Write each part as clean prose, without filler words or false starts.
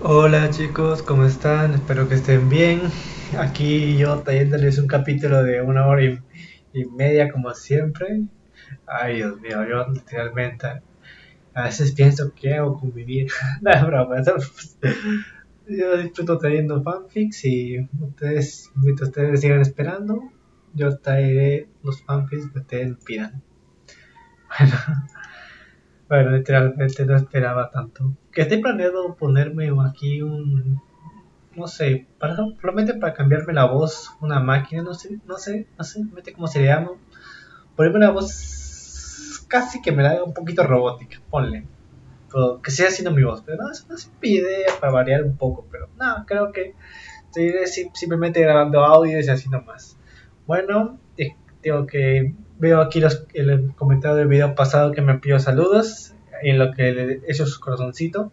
Hola chicos, ¿cómo están? Espero que estén bien. Aquí yo trayéndoles un capítulo de una hora y media como siempre. Ay, Dios mío, yo literalmente a veces pienso qué hago con mi vida. No es broma, ¿no? Yo disfruto trayendo fanfics y ustedes, mientras ustedes sigan esperando, yo traeré los fanfics que ustedes pidan. Bueno, literalmente no esperaba tanto. Que estoy planeando ponerme aquí no sé, probablemente para cambiarme la voz, una máquina, no sé cómo se le llama. Ponerme una voz casi que me la haga un poquito robótica, ponle. O que siga siendo mi voz, pero no, es una simple idea para variar un poco, pero no, creo que seguiré simplemente grabando audio y así nomás. Bueno, digo que veo aquí el comentario del video pasado que me pidió saludos, en lo que le he hecho su corazoncito.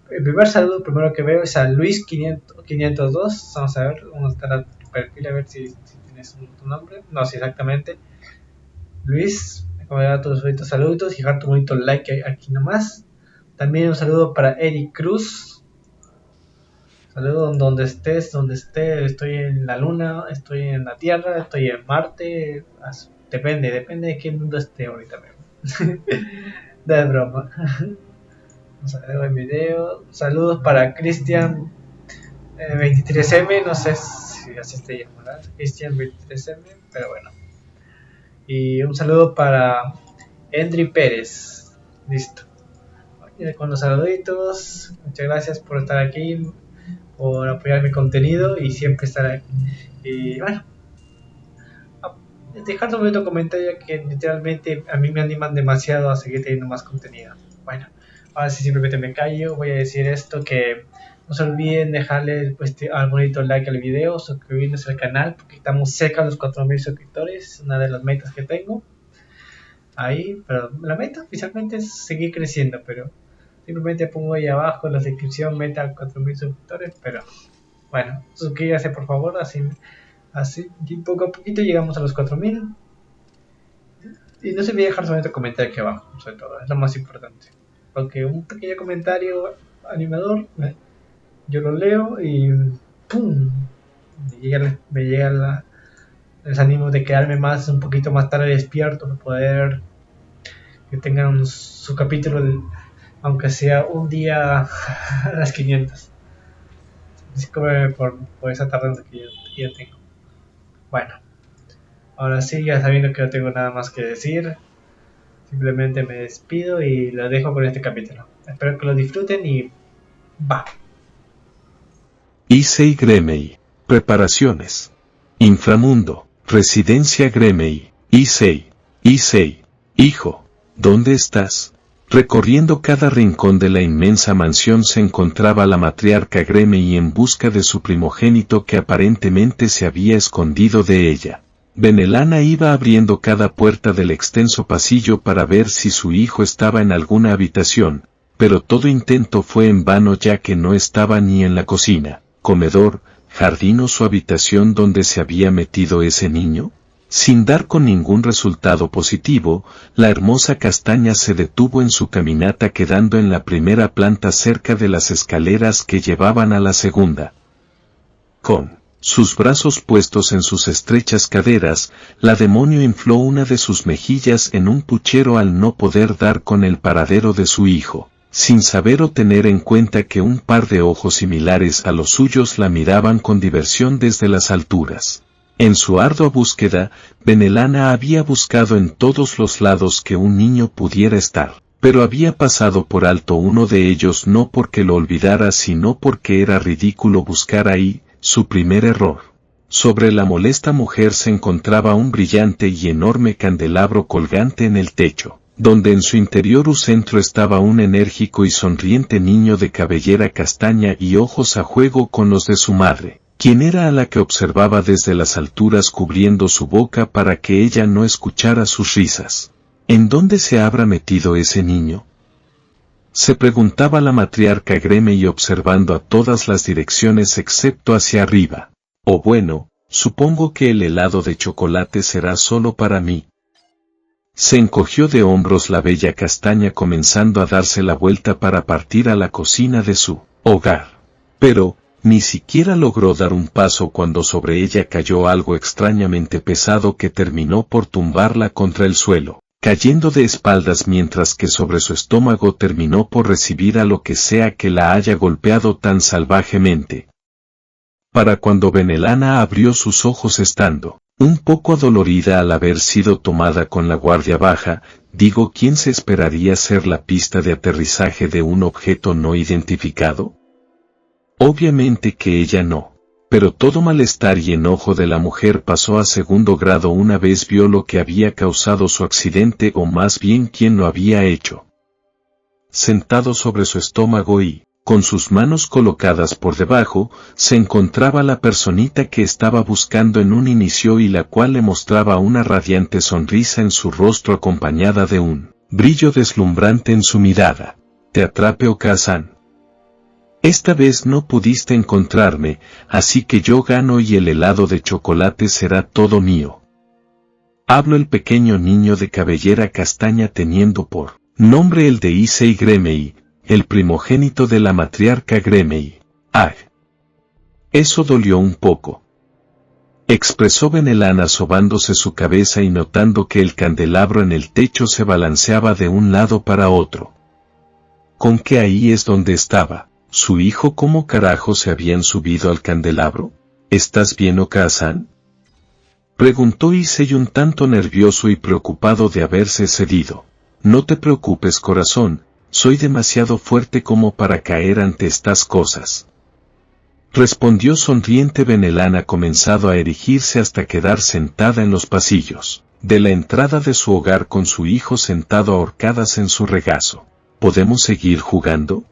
El primer saludo primero que veo es a Luis 502. Vamos a ver, vamos a estar a tu perfil a ver si tienes tu nombre. No, sí, exactamente. Luis, déjame dar tus bonitos saludos y dejar tu bonito like aquí nomás. También un saludo para Eric Cruz. Saludo donde esté. Estoy en la luna, estoy en la tierra, estoy en Marte. Depende de qué mundo esté ahorita mismo. No es broma. Vamos a ver el video. Saludos para Cristian 23M, no sé si así te llamarás, Cristian 23M, pero bueno. Y un saludo para Endry Pérez. Listo. Con los saluditos, muchas gracias por estar aquí, por apoyar mi contenido y siempre estar aquí. Y bueno, dejar un bonito comentario que literalmente a mí me animan demasiado a seguir teniendo más contenido. Bueno, ahora sí simplemente me callo, voy a decir esto que no se olviden dejarle pues, al bonito like al video, suscribirse al canal porque estamos cerca de los 4000 suscriptores, una de las metas que tengo ahí, pero la meta oficialmente es seguir creciendo, pero simplemente pongo ahí abajo en la descripción meta a 4000 suscriptores, pero bueno, suscríbase por favor, así poco a poquito llegamos a los 4000. Y no se olvide dejar solamente un comentario aquí abajo, sobre todo, es lo más importante. Porque un pequeño comentario animador, yo lo leo y ¡pum! Me llega el ánimo de quedarme un poquito más tarde despierto, para poder que tengan su capítulo, aunque sea un día a las 500. Discúlpeme por esa tardanza que yo tengo. Bueno, ahora sí, ya sabiendo que no tengo nada más que decir, simplemente me despido y lo dejo con este capítulo. Espero que lo disfruten y va. Issei Gremei. Preparaciones. Inframundo. Residencia Gremei. Issei. Hijo. ¿Dónde estás? Recorriendo cada rincón de la inmensa mansión se encontraba la matriarca Gremei en busca de su primogénito que aparentemente se había escondido de ella. Benelana iba abriendo cada puerta del extenso pasillo para ver si su hijo estaba en alguna habitación, pero todo intento fue en vano ya que no estaba ni en la cocina, comedor, jardín o su habitación donde se había metido ese niño. Sin dar con ningún resultado positivo, la hermosa castaña se detuvo en su caminata quedando en la primera planta cerca de las escaleras que llevaban a la segunda. Con sus brazos puestos en sus estrechas caderas, la demonio infló una de sus mejillas en un puchero al no poder dar con el paradero de su hijo, sin saber o tener en cuenta que un par de ojos similares a los suyos la miraban con diversión desde las alturas. En su ardua búsqueda, Benelana había buscado en todos los lados que un niño pudiera estar, pero había pasado por alto uno de ellos no porque lo olvidara sino porque era ridículo buscar ahí, su primer error. Sobre la molesta mujer se encontraba un brillante y enorme candelabro colgante en el techo, donde en su interior centro estaba un enérgico y sonriente niño de cabellera castaña y ojos a juego con los de su madre, quien era a la que observaba desde las alturas cubriendo su boca para que ella no escuchara sus risas. ¿En dónde se habrá metido ese niño?, se preguntaba la matriarca Gremei observando a todas las direcciones excepto hacia arriba. O bueno, supongo que el helado de chocolate será solo para mí. Se encogió de hombros la bella castaña comenzando a darse la vuelta para partir a la cocina de su hogar. Pero, ni siquiera logró dar un paso cuando sobre ella cayó algo extrañamente pesado que terminó por tumbarla contra el suelo, cayendo de espaldas mientras que sobre su estómago terminó por recibir a lo que sea que la haya golpeado tan salvajemente. Para cuando Benelana abrió sus ojos estando un poco adolorida al haber sido tomada con la guardia baja, digo, ¿quién se esperaría ser la pista de aterrizaje de un objeto no identificado? Obviamente que ella no, pero todo malestar y enojo de la mujer pasó a segundo grado una vez vio lo que había causado su accidente o más bien quién lo había hecho. Sentado sobre su estómago y, con sus manos colocadas por debajo, se encontraba la personita que estaba buscando en un inicio y la cual le mostraba una radiante sonrisa en su rostro acompañada de un brillo deslumbrante en su mirada. Te atrape Okazan. Esta vez no pudiste encontrarme, así que yo gano y el helado de chocolate será todo mío. Habló el pequeño niño de cabellera castaña teniendo por nombre el de Issei Gremei, el primogénito de la matriarca Gremei. ¡Ah! Eso dolió un poco. Expresó Benelana sobándose su cabeza y notando que el candelabro en el techo se balanceaba de un lado para otro. ¿Con qué ahí es donde estaba su hijo? ¿Cómo carajo se habían subido al candelabro? ¿Estás bien, Okazan? Preguntó Issei un tanto nervioso y preocupado de haberse cedido. No te preocupes, corazón, soy demasiado fuerte como para caer ante estas cosas. Respondió sonriente Benelana, comenzado a erigirse hasta quedar sentada en los pasillos de la entrada de su hogar con su hijo sentado ahorcadas en su regazo. ¿Podemos seguir jugando?,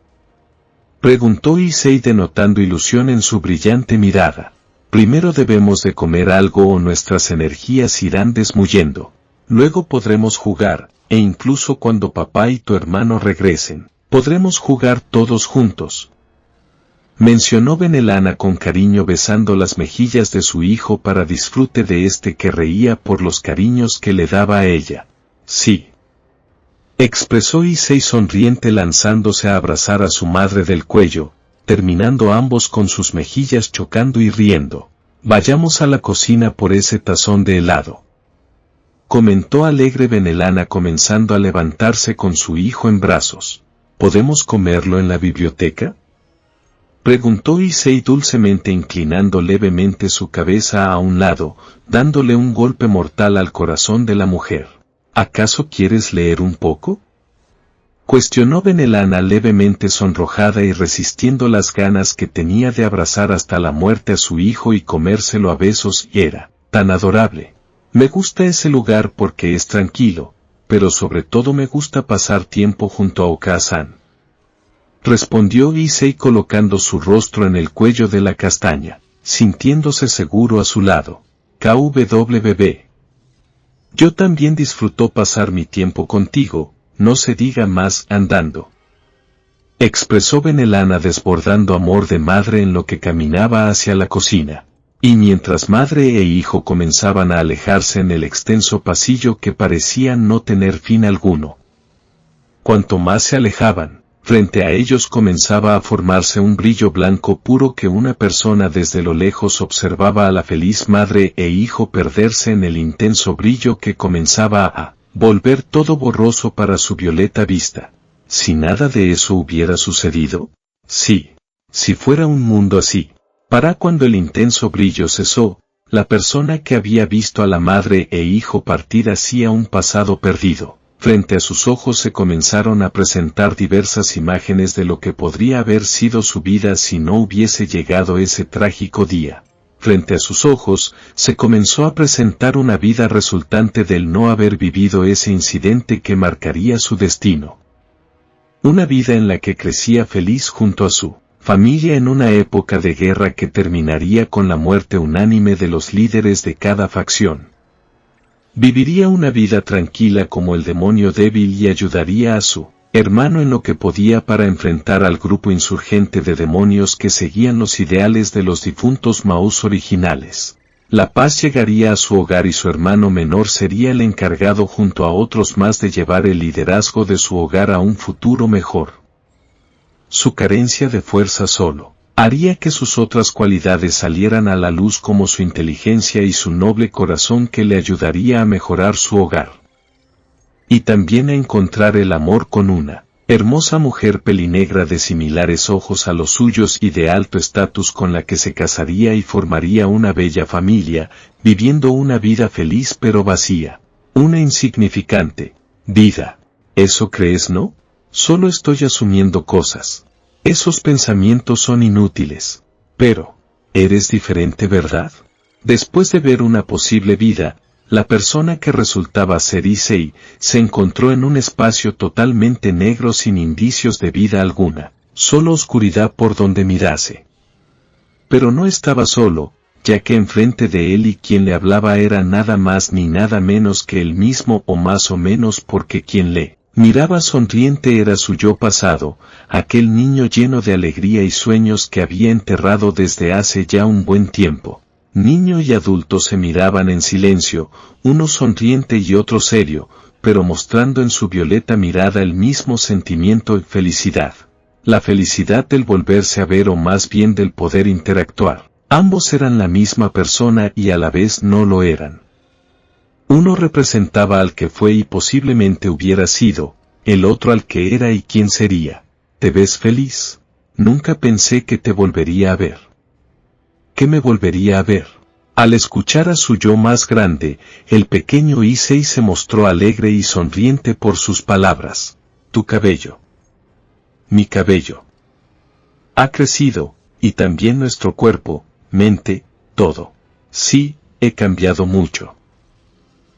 preguntó Issei denotando ilusión en su brillante mirada. Primero debemos de comer algo o nuestras energías irán disminuyendo. Luego podremos jugar, e incluso cuando papá y tu hermano regresen, podremos jugar todos juntos. Mencionó Benelana con cariño besando las mejillas de su hijo para disfrute de este que reía por los cariños que le daba a ella. Sí. Expresó Issei sonriente lanzándose a abrazar a su madre del cuello, terminando ambos con sus mejillas chocando y riendo. Vayamos a la cocina por ese tazón de helado, comentó alegre Benelana comenzando a levantarse con su hijo en brazos. ¿Podemos comerlo en la biblioteca?, preguntó Issei dulcemente inclinando levemente su cabeza a un lado, dándole un golpe mortal al corazón de la mujer. ¿Acaso quieres leer un poco?, cuestionó Benelana levemente sonrojada y resistiendo las ganas que tenía de abrazar hasta la muerte a su hijo y comérselo a besos, y era tan adorable. Me gusta ese lugar porque es tranquilo, pero sobre todo me gusta pasar tiempo junto a Okazan, respondió Issei colocando su rostro en el cuello de la castaña, sintiéndose seguro a su lado. KWB. Yo también disfruto pasar mi tiempo contigo, no se diga más andando, expresó Benelana desbordando amor de madre en lo que caminaba hacia la cocina. Y mientras madre e hijo comenzaban a alejarse en el extenso pasillo que parecía no tener fin alguno. Cuanto más se alejaban, frente a ellos comenzaba a formarse un brillo blanco puro que una persona desde lo lejos observaba a la feliz madre e hijo perderse en el intenso brillo que comenzaba a volver todo borroso para su violeta vista. Si nada de eso hubiera sucedido, sí, si fuera un mundo así. Para cuando el intenso brillo cesó, la persona que había visto a la madre e hijo partir hacia un pasado perdido, frente a sus ojos se comenzaron a presentar diversas imágenes de lo que podría haber sido su vida si no hubiese llegado ese trágico día. Frente a sus ojos, se comenzó a presentar una vida resultante del no haber vivido ese incidente que marcaría su destino. Una vida en la que crecía feliz junto a su familia en una época de guerra que terminaría con la muerte unánime de los líderes de cada facción. Viviría una vida tranquila como el demonio débil y ayudaría a su hermano en lo que podía para enfrentar al grupo insurgente de demonios que seguían los ideales de los difuntos Maus originales. La paz llegaría a su hogar y su hermano menor sería el encargado junto a otros más de llevar el liderazgo de su hogar a un futuro mejor. su carencia de fuerza solo haría que sus otras cualidades salieran a la luz, como su inteligencia y su noble corazón, que le ayudaría a mejorar su hogar. Y también a encontrar el amor con una hermosa mujer pelinegra de similares ojos a los suyos y de alto estatus, con la que se casaría y formaría una bella familia, viviendo una vida feliz pero vacía. Una insignificante vida. ¿Eso crees, no? Solo estoy asumiendo cosas. Esos pensamientos son inútiles. Pero, eres diferente, ¿verdad? Después de ver una posible vida, la persona que resultaba ser Issei se encontró en un espacio totalmente negro, sin indicios de vida alguna, solo oscuridad por donde mirase. Pero no estaba solo, ya que enfrente de él y quien le hablaba era nada más ni nada menos que él mismo, o más o menos, porque quien le miraba sonriente era su yo pasado, aquel niño lleno de alegría y sueños que había enterrado desde hace ya un buen tiempo. Niño y adulto se miraban en silencio, uno sonriente y otro serio, pero mostrando en su violeta mirada el mismo sentimiento y felicidad. La felicidad del volverse a ver, o más bien del poder interactuar. Ambos eran la misma persona y a la vez no lo eran. Uno representaba al que fue y posiblemente hubiera sido, el otro al que era y quién sería. ¿Te ves feliz? Nunca pensé que te volvería a ver. ¿Qué me volvería a ver? Al escuchar a su yo más grande, el pequeño Issei se mostró alegre y sonriente por sus palabras. Tu cabello. Mi cabello. Ha crecido, y también nuestro cuerpo, mente, todo. Sí, he cambiado mucho.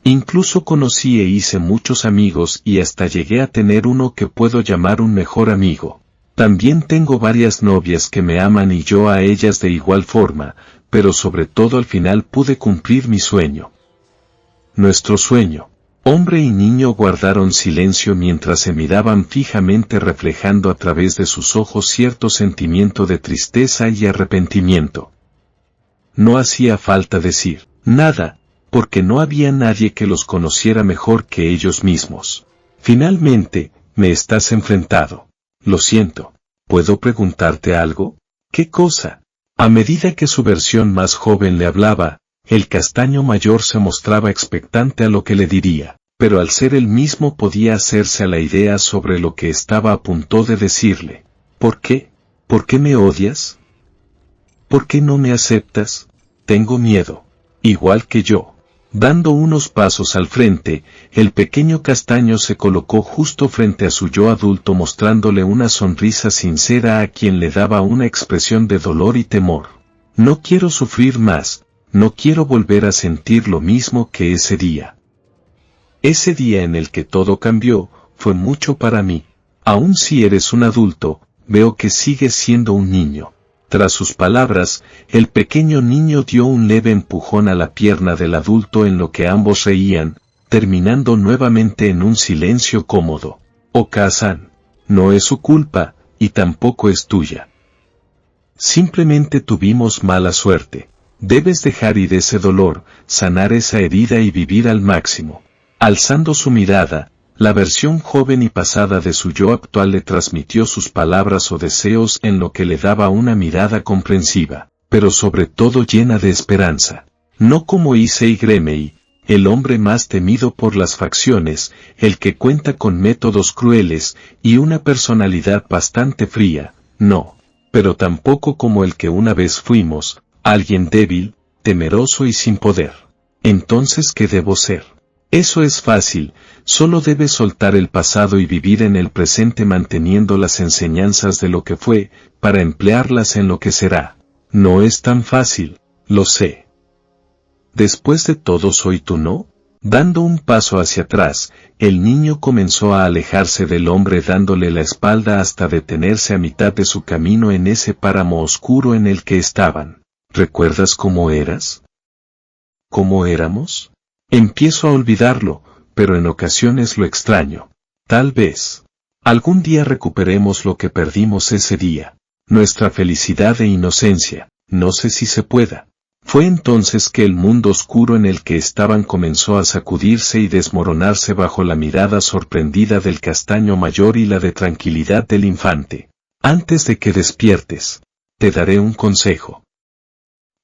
Incluso conocí e hice muchos amigos y hasta llegué a tener uno que puedo llamar un mejor amigo. También tengo varias novias que me aman y yo a ellas de igual forma, pero sobre todo al final pude cumplir mi sueño. Nuestro sueño. Hombre y niño guardaron silencio mientras se miraban fijamente, reflejando a través de sus ojos cierto sentimiento de tristeza y arrepentimiento. No hacía falta decir nada, porque no había nadie que los conociera mejor que ellos mismos. Finalmente, me estás enfrentado. Lo siento, ¿puedo preguntarte algo? ¿Qué cosa? A medida que su versión más joven le hablaba, el castaño mayor se mostraba expectante a lo que le diría, pero al ser él mismo podía hacerse a la idea sobre lo que estaba a punto de decirle. ¿Por qué? ¿Por qué me odias? ¿Por qué no me aceptas? Tengo miedo. Igual que yo. Dando unos pasos al frente, el pequeño castaño se colocó justo frente a su yo adulto, mostrándole una sonrisa sincera a quien le daba una expresión de dolor y temor. No quiero sufrir más, no quiero volver a sentir lo mismo que ese día. Ese día en el que todo cambió, fue mucho para mí. Aun si eres un adulto, veo que sigues siendo un niño. Tras sus palabras, el pequeño niño dio un leve empujón a la pierna del adulto, en lo que ambos reían, terminando nuevamente en un silencio cómodo. Oka-san, no es su culpa, y tampoco es tuya. Simplemente tuvimos mala suerte. Debes dejar ir ese dolor, sanar esa herida y vivir al máximo. Alzando su mirada, la versión joven y pasada de su yo actual le transmitió sus palabras o deseos, en lo que le daba una mirada comprensiva, pero sobre todo llena de esperanza. No como Issei Gremei, el hombre más temido por las facciones, el que cuenta con métodos crueles y una personalidad bastante fría, no, pero tampoco como el que una vez fuimos, alguien débil, temeroso y sin poder. Entonces, ¿qué debo ser? Eso es fácil, solo debes soltar el pasado y vivir en el presente, manteniendo las enseñanzas de lo que fue, para emplearlas en lo que será. No es tan fácil, lo sé. Después de todo soy tú, ¿no? Dando un paso hacia atrás, el niño comenzó a alejarse del hombre, dándole la espalda hasta detenerse a mitad de su camino en ese páramo oscuro en el que estaban. ¿Recuerdas cómo eras? ¿Cómo éramos? Empiezo a olvidarlo, pero en ocasiones lo extraño. Tal vez algún día recuperemos lo que perdimos ese día. Nuestra felicidad e inocencia, no sé si se pueda. Fue entonces que el mundo oscuro en el que estaban comenzó a sacudirse y desmoronarse bajo la mirada sorprendida del castaño mayor y la de tranquilidad del infante. Antes de que despiertes, te daré un consejo.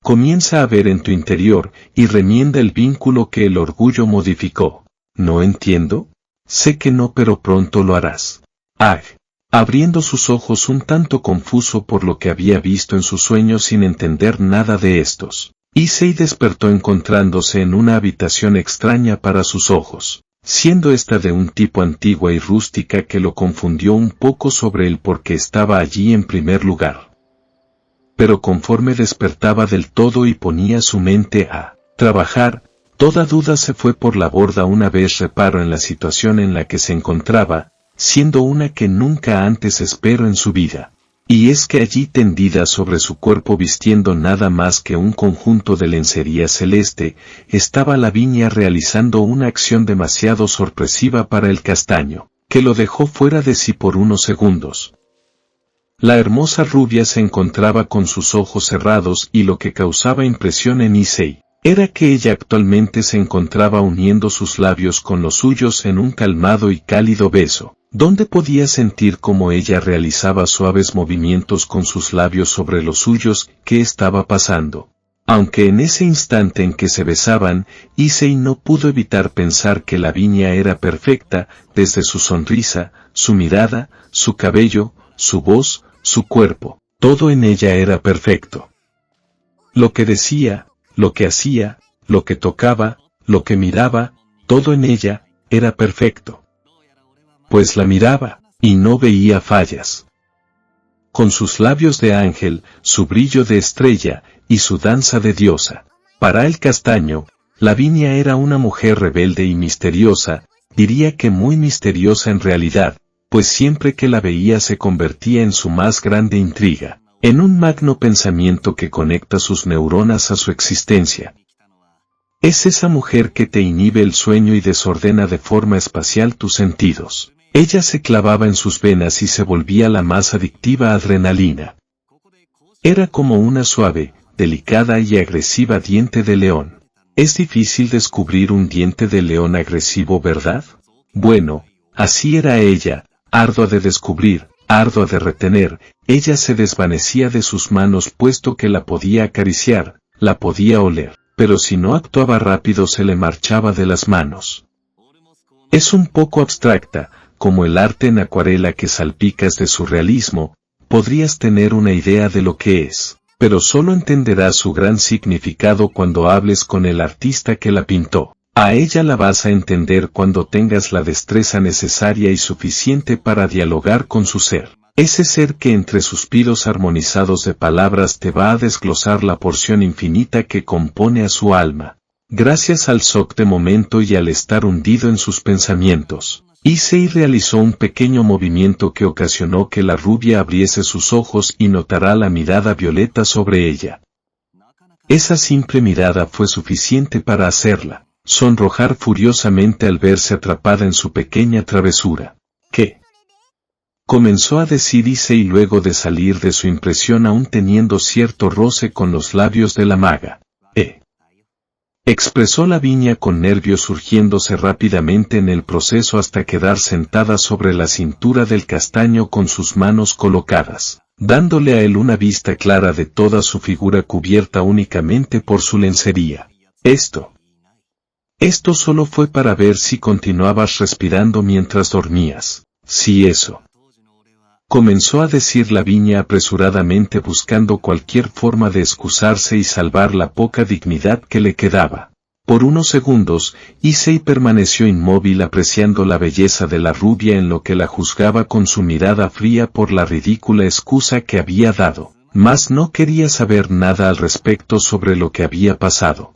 Comienza a ver en tu interior y remienda el vínculo que el orgullo modificó. ¿No entiendo? Sé que no, pero pronto lo harás. Ag, abriendo sus ojos un tanto confuso por lo que había visto en sus sueños sin entender nada de estos, Issei despertó encontrándose en una habitación extraña para sus ojos, siendo esta de un tipo antigua y rústica que lo confundió un poco sobre el por qué estaba allí en primer lugar. Pero conforme despertaba del todo y ponía su mente a trabajar, toda duda se fue por la borda una vez reparó en la situación en la que se encontraba, siendo una que nunca antes esperó en su vida. Y es que allí tendida sobre su cuerpo vistiendo nada más que un conjunto de lencería celeste, estaba Lavinia realizando una acción demasiado sorpresiva para el castaño, que lo dejó fuera de sí por unos segundos. La hermosa rubia se encontraba con sus ojos cerrados y lo que causaba impresión en Issei era que ella actualmente se encontraba uniendo sus labios con los suyos en un calmado y cálido beso, donde podía sentir cómo ella realizaba suaves movimientos con sus labios sobre los suyos. ¿Qué estaba pasando? Aunque en ese instante en que se besaban, Issei no pudo evitar pensar que Lavinia era perfecta, desde su sonrisa, su mirada, su cabello, su voz, su cuerpo, todo en ella era perfecto. Lo que decía, lo que hacía, lo que tocaba, lo que miraba, todo en ella, era perfecto. Pues la miraba, y no veía fallas. Con sus labios de ángel, su brillo de estrella, y su danza de diosa. Para el castaño, Lavinia era una mujer rebelde y misteriosa, diría que muy misteriosa en realidad, pues siempre que la veía se convertía en su más grande intriga, en un magno pensamiento que conecta sus neuronas a su existencia. Es esa mujer que te inhibe el sueño y desordena de forma espacial tus sentidos. Ella se clavaba en sus venas y se volvía la más adictiva adrenalina. Era como una suave, delicada y agresiva diente de león. Es difícil descubrir un diente de león agresivo, ¿verdad? Bueno, así era ella, ardua de descubrir, ardua de retener. Ella se desvanecía de sus manos puesto que la podía acariciar, la podía oler, pero si no actuaba rápido se le marchaba de las manos. Es un poco abstracta, como el arte en acuarela que salpicas de surrealismo. Podrías tener una idea de lo que es, pero solo entenderás su gran significado cuando hables con el artista que la pintó. A ella la vas a entender cuando tengas la destreza necesaria y suficiente para dialogar con su ser. Ese ser que entre suspiros armonizados de palabras te va a desglosar la porción infinita que compone a su alma. Gracias al shock de momento y al estar hundido en sus pensamientos, Issei realizó un pequeño movimiento que ocasionó que la rubia abriese sus ojos y notara la mirada violeta sobre ella. Esa simple mirada fue suficiente para hacerla sonrojar furiosamente al verse atrapada en su pequeña travesura. ¿Qué? Comenzó a decir Issei luego de salir de su impresión aún teniendo cierto roce con los labios de la maga. Expresó Lavinia con nervios surgiéndose rápidamente en el proceso hasta quedar sentada sobre la cintura del castaño con sus manos colocadas, dándole a él una vista clara de toda su figura cubierta únicamente por su lencería. Esto solo fue para ver si continuabas respirando mientras dormías. Sí, eso. Comenzó a decir Lavinia apresuradamente buscando cualquier forma de excusarse y salvar la poca dignidad que le quedaba. Por unos segundos, Issei permaneció inmóvil apreciando la belleza de la rubia en lo que la juzgaba con su mirada fría por la ridícula excusa que había dado, mas no quería saber nada al respecto sobre lo que había pasado.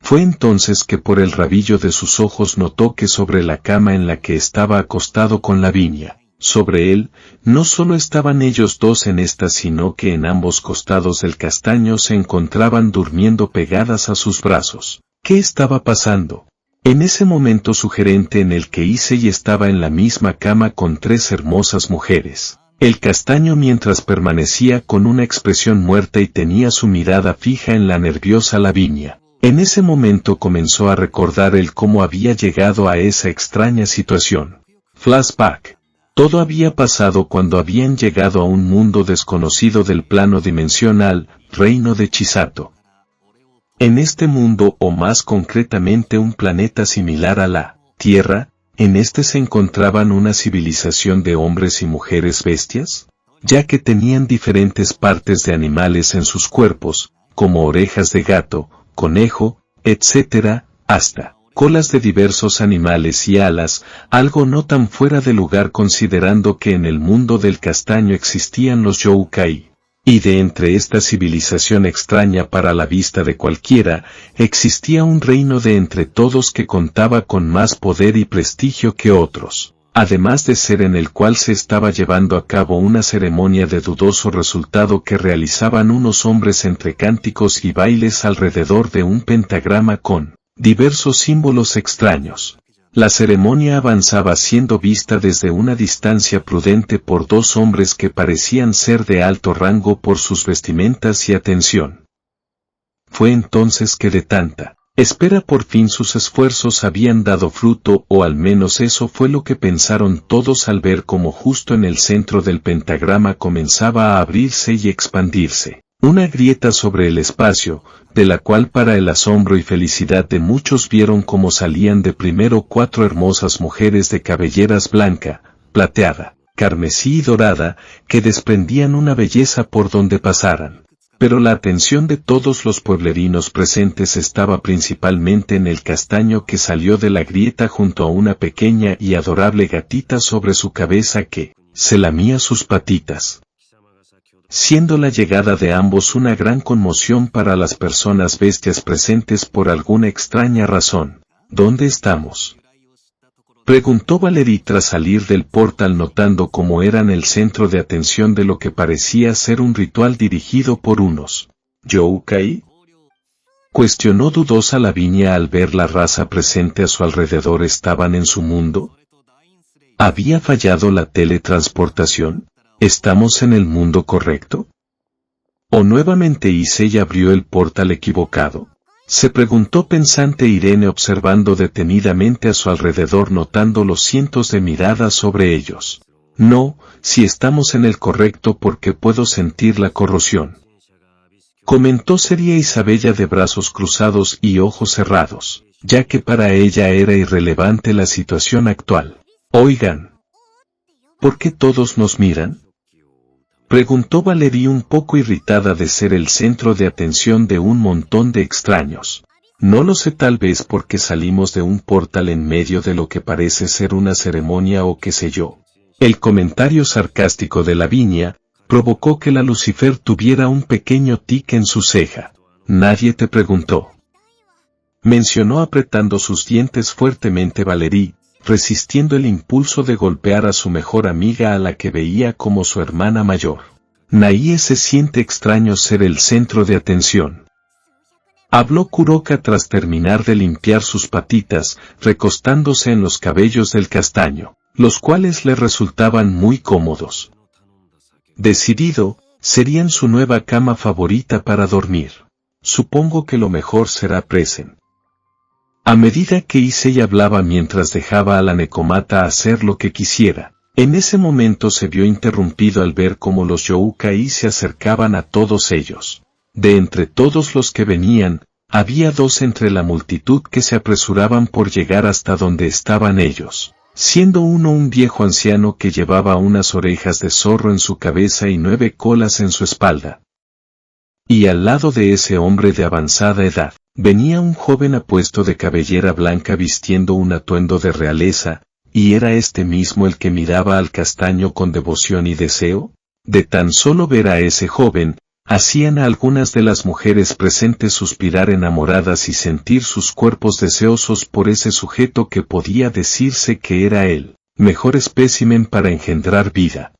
Fue entonces que por el rabillo de sus ojos notó que sobre la cama en la que estaba acostado con Lavinia, sobre él, no solo estaban ellos dos en esta sino que en ambos costados del castaño se encontraban durmiendo pegadas a sus brazos. ¿Qué estaba pasando? En ese momento sugerente en el que Issei estaba en la misma cama con tres hermosas mujeres. El castaño mientras permanecía con una expresión muerta y tenía su mirada fija en la nerviosa Lavinia. En ese momento comenzó a recordar el cómo había llegado a esa extraña situación. Flashback. Todo había pasado cuando habían llegado a un mundo desconocido del plano dimensional, reino de Chisato. En este mundo, o más concretamente un planeta similar a la Tierra, en este se encontraban una civilización de hombres y mujeres bestias, ya que tenían diferentes partes de animales en sus cuerpos, como orejas de gato, conejo, etc., hasta colas de diversos animales y alas, algo no tan fuera de lugar considerando que en el mundo del castaño existían los Youkai. Y de entre esta civilización extraña para la vista de cualquiera, existía un reino de entre todos que contaba con más poder y prestigio que otros, además de ser en el cual se estaba llevando a cabo una ceremonia de dudoso resultado que realizaban unos hombres entre cánticos y bailes alrededor de un pentagrama con diversos símbolos extraños. La ceremonia avanzaba siendo vista desde una distancia prudente por dos hombres que parecían ser de alto rango por sus vestimentas y atención. Fue entonces que de tanta espera por fin sus esfuerzos habían dado fruto, o al menos eso fue lo que pensaron todos al ver cómo justo en el centro del pentagrama comenzaba a abrirse y expandirse una grieta sobre el espacio, de la cual para el asombro y felicidad de muchos vieron cómo salían de primero 4 hermosas mujeres de cabelleras blanca, plateada, carmesí y dorada, que desprendían una belleza por donde pasaran. Pero la atención de todos los pueblerinos presentes estaba principalmente en el castaño que salió de la grieta junto a una pequeña y adorable gatita sobre su cabeza que se lamía sus patitas, siendo la llegada de ambos una gran conmoción para las personas bestias presentes por alguna extraña razón. ¿Dónde estamos?, preguntó Valerie tras salir del portal notando cómo eran el centro de atención de lo que parecía ser un ritual dirigido por unos Youkai. Cuestionó dudosa Lavinia al ver la raza presente a su alrededor. ¿Estaban en su mundo? ¿Había fallado la teletransportación? ¿Estamos en el mundo correcto? ¿O nuevamente Issei abrió el portal equivocado?, se preguntó pensante Irene observando detenidamente a su alrededor notando los cientos de miradas sobre ellos. No, si estamos en el correcto porque puedo sentir la corrosión, comentó seria Isabella de brazos cruzados y ojos cerrados, ya que para ella era irrelevante la situación actual. Oigan, ¿por qué todos nos miran?, preguntó Valerie un poco irritada de ser el centro de atención de un montón de extraños. No lo sé, tal vez porque salimos de un portal en medio de lo que parece ser una ceremonia o qué sé yo. El comentario sarcástico de Lavinia provocó que la Lucifer tuviera un pequeño tic en su ceja. Nadie te preguntó, mencionó apretando sus dientes fuertemente Valerie, resistiendo el impulso de golpear a su mejor amiga a la que veía como su hermana mayor. Naie se siente extraño ser el centro de atención, habló Kuroka tras terminar de limpiar sus patitas, recostándose en los cabellos del castaño, los cuales le resultaban muy cómodos. Decidido, serían su nueva cama favorita para dormir. Supongo que lo mejor será presen. A medida que Issei hablaba mientras dejaba a la Necomata hacer lo que quisiera, en ese momento se vio interrumpido al ver cómo los Youkai se acercaban a todos ellos. De entre todos los que venían, había 2 entre la multitud que se apresuraban por llegar hasta donde estaban ellos, siendo uno un viejo anciano que llevaba unas orejas de zorro en su cabeza y 9 colas en su espalda. Y al lado de ese hombre de avanzada edad, venía un joven apuesto de cabellera blanca vistiendo un atuendo de realeza, y era este mismo el que miraba al castaño con devoción y deseo. De tan solo ver a ese joven, hacían a algunas de las mujeres presentes suspirar enamoradas y sentir sus cuerpos deseosos por ese sujeto que podía decirse que era el mejor espécimen para engendrar vida.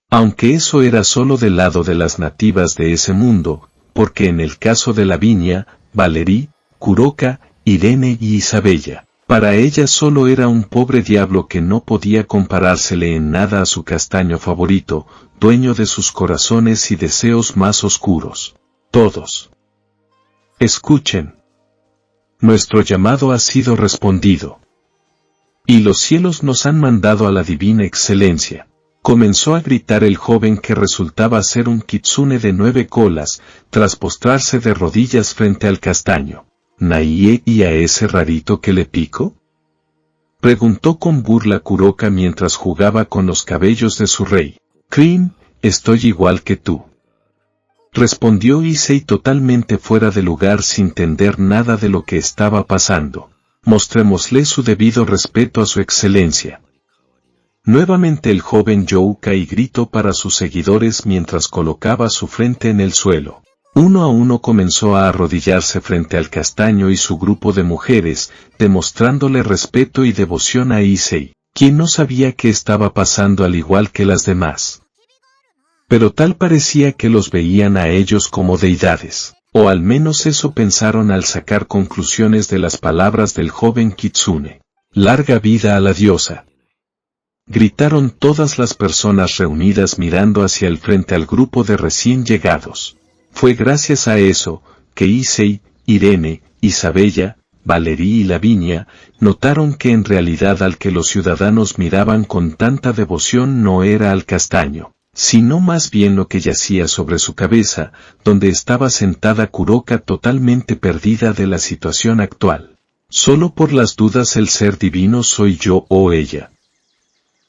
Aunque eso era solo del lado de las nativas de ese mundo, porque en el caso de Lavinia, Valerie, Kuroka, Irene y Isabella, para ella solo era un pobre diablo que no podía comparársele en nada a su castaño favorito, dueño de sus corazones y deseos más oscuros. Todos escuchen. Nuestro llamado ha sido respondido. Y los cielos nos han mandado a la divina excelencia. Comenzó a gritar el joven que resultaba ser un kitsune de 9 colas, tras postrarse de rodillas frente al castaño. ¿Naie y a ese rarito que le pico? Preguntó con burla Kuroka mientras jugaba con los cabellos de su rey. Cream, estoy igual que tú. Respondió Issei totalmente fuera de lugar sin entender nada de lo que estaba pasando. Mostrémosle su debido respeto a su excelencia. Nuevamente el joven Youkai gritó para sus seguidores mientras colocaba su frente en el suelo. Uno a uno comenzó a arrodillarse frente al castaño y su grupo de mujeres, demostrándole respeto y devoción a Issei, quien no sabía qué estaba pasando al igual que las demás. Pero tal parecía que los veían a ellos como deidades, o al menos eso pensaron al sacar conclusiones de las palabras del joven kitsune. ¡Larga vida a la diosa! Gritaron todas las personas reunidas mirando hacia el frente al grupo de recién llegados. Fue gracias a eso, que Issei, Irene, Isabella, Valerie y Lavinia, notaron que en realidad al que los ciudadanos miraban con tanta devoción no era al castaño, sino más bien lo que yacía sobre su cabeza, donde estaba sentada Kuroka totalmente perdida de la situación actual. Solo por las dudas el ser divino soy yo o ella.